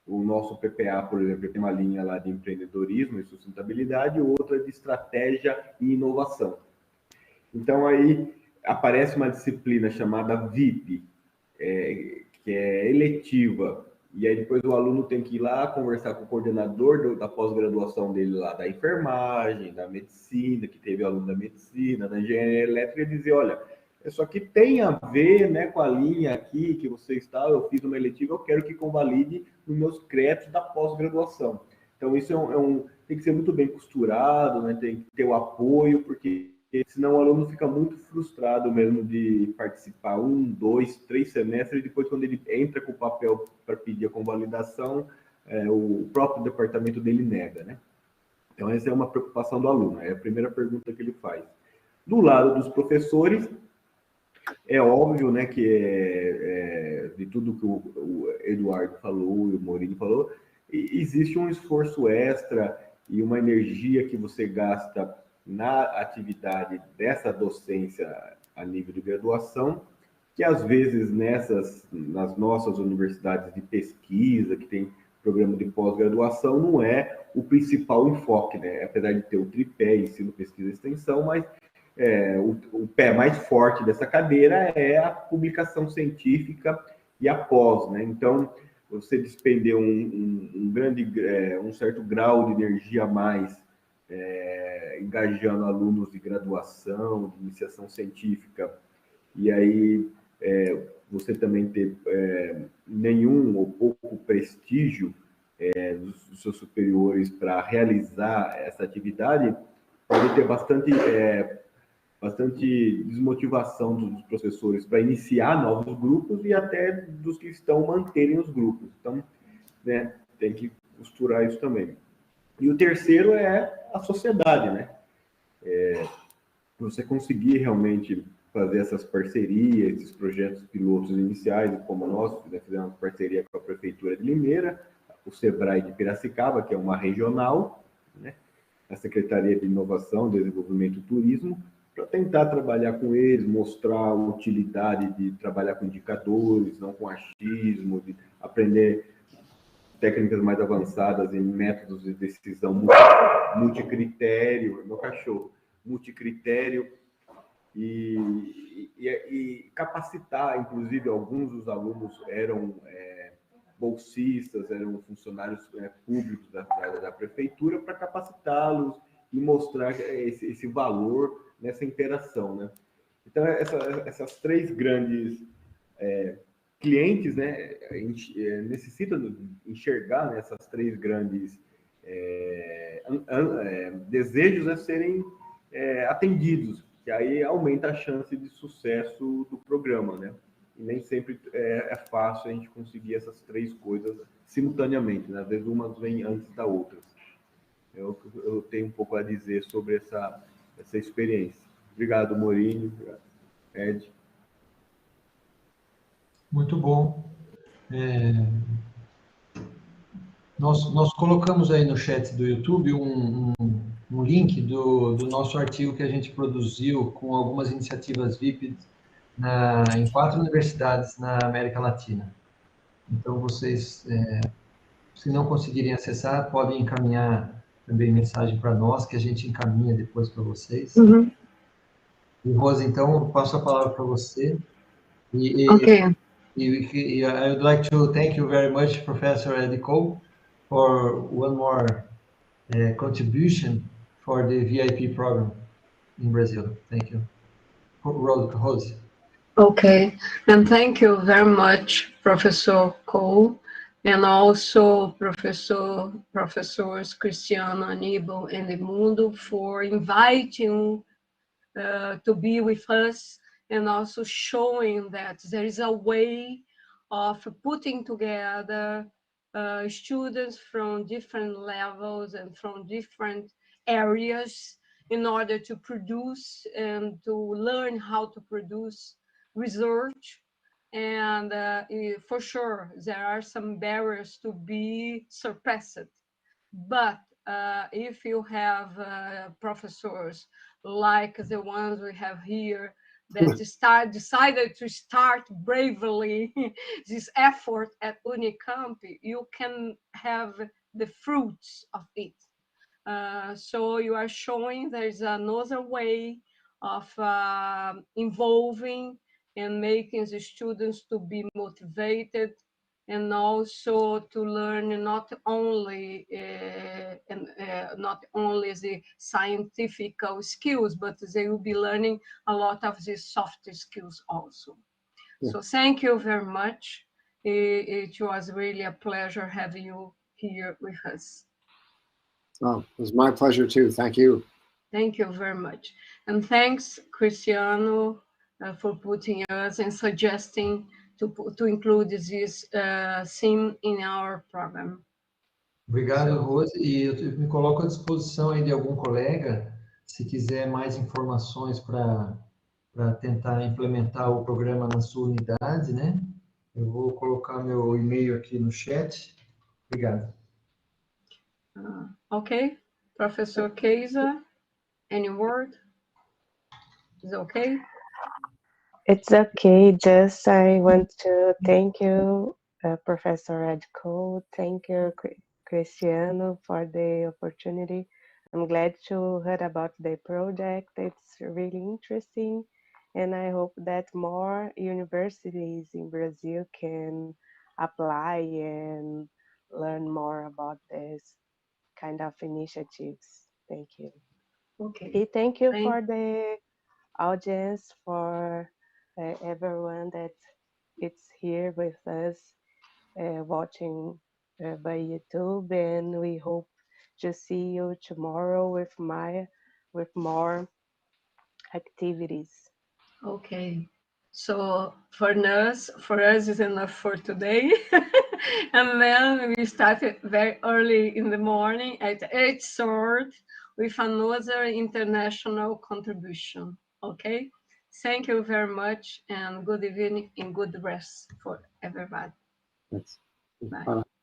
O nosso PPA, por exemplo, tem uma linha lá de empreendedorismo e sustentabilidade, outra de estratégia e inovação. Então, aí aparece uma disciplina chamada VIP, que é eletiva, e aí depois o aluno tem que ir lá conversar com o coordenador da pós-graduação dele lá, da enfermagem, da medicina, que teve aluno da medicina, da engenharia elétrica, e dizer, olha, isso aqui tem a ver, né, com a linha aqui que você está, eu fiz uma eletiva, eu quero que convalide nos meus créditos da pós-graduação. Então isso tem que ser muito bem costurado, né, tem que ter o apoio, porque senão o aluno fica muito frustrado mesmo de participar 1, 2, 3 semestres, e depois quando ele entra com o papel para pedir a convalidação, o próprio departamento dele nega, né? Então essa é uma preocupação do aluno, é a primeira pergunta que ele faz. Do lado dos professores, é óbvio, né, que de tudo que o Eduardo falou e o Morini falou, existe um esforço extra e uma energia que você gasta na atividade dessa docência a nível de graduação, que às vezes nas nossas universidades de pesquisa, que tem programa de pós-graduação, não é o principal enfoque, né? Apesar de ter o tripé, ensino, pesquisa e extensão, mas o pé mais forte dessa cadeira é a publicação científica e a pós, né? Então, você despender um certo grau de energia a mais engajando alunos de graduação, de iniciação científica, e aí você também ter nenhum ou pouco prestígio dos seus superiores para realizar essa atividade, pode ter bastante desmotivação dos professores para iniciar novos grupos e até dos que estão manterem os grupos. Então, né, tem que costurar isso também. E o terceiro é a sociedade, né? Você conseguir realmente fazer essas parcerias, esses projetos pilotos iniciais, como nós fizemos uma parceria com a Prefeitura de Limeira, o Sebrae de Piracicaba, que é uma regional, né? A Secretaria de Inovação, Desenvolvimento e Turismo, para tentar trabalhar com eles, mostrar a utilidade de trabalhar com indicadores, não com achismo, de aprender técnicas mais avançadas em métodos de decisão multicritério, meu cachorro, multicritério, e capacitar, inclusive alguns dos alunos bolsistas, eram funcionários públicos da prefeitura, para capacitá-los e mostrar esse valor nessa interação, né? Então, essas três grandes clientes, né, necessitam enxergar, né, essas três grandes desejos a serem atendidos, que aí aumenta a chance de sucesso do programa, né? E nem sempre é fácil a gente conseguir essas três coisas simultaneamente, né? Às vezes uma vem antes da outra. Eu tenho um pouco a dizer sobre essa experiência. Obrigado, Morini. Obrigado, Ed. Muito bom. Nós colocamos aí no chat do YouTube um link do nosso artigo que a gente produziu com algumas iniciativas VIP em 4 universidades na América Latina. Então, vocês, se não conseguirem acessar, podem encaminhar também mensagem para nós, que a gente encaminha depois para vocês. Uhum. E, Rosa, então, eu passo a palavra para você. Okay. I would like to thank you very much, Professor Edmundo, for one more contribution for the VIP program in Brazil. Thank you. Rose. Okay, and thank you very much, Professor Coyle, and also Professors Cristiano, Anibal, and Edmundo for inviting to be with us and also showing that there is a way of putting together students from different levels and from different areas in order to produce and to learn how to produce research. And for sure, there are some barriers to be surpassed. But if you have professors like the ones we have here that decided to start bravely this effort at UNICAMP, you can have the fruits of it. So you are showing there's another way of involving and making the students to be motivated, and also to learn not only the scientific skills, but they will be learning a lot of the soft skills also. Yeah. So thank you very much. It was really a pleasure having you here with us. Oh, it was my pleasure too. Thank you. Thank you very much. And thanks, Cristiano, for putting us and suggesting to include this theme in our program. Obrigado, Rose. E eu me coloco à disposição aí de algum colega, se quiser mais informações para tentar implementar o programa na sua unidade, né? Eu vou colocar meu e-mail aqui no chat. Obrigado. Okay. Professor Kaiser, any word? Is it okay? It's okay. Just I want to thank you, Professor Edmundo. Thank you, Cristiano, for the opportunity. I'm glad to hear about the project. It's really interesting, and I hope that more universities in Brazil can apply and learn more about this kind of initiatives. Thank you. Okay. Thank you for the audience, for everyone that it's here with us watching by YouTube, and we hope to see you tomorrow with more activities. Okay. So for us is enough for today. And then we started very early in the morning at 8:30 with another international contribution. Okay. Thank you very much, and good evening and good rest for everybody. Thanks. Bye. Bye.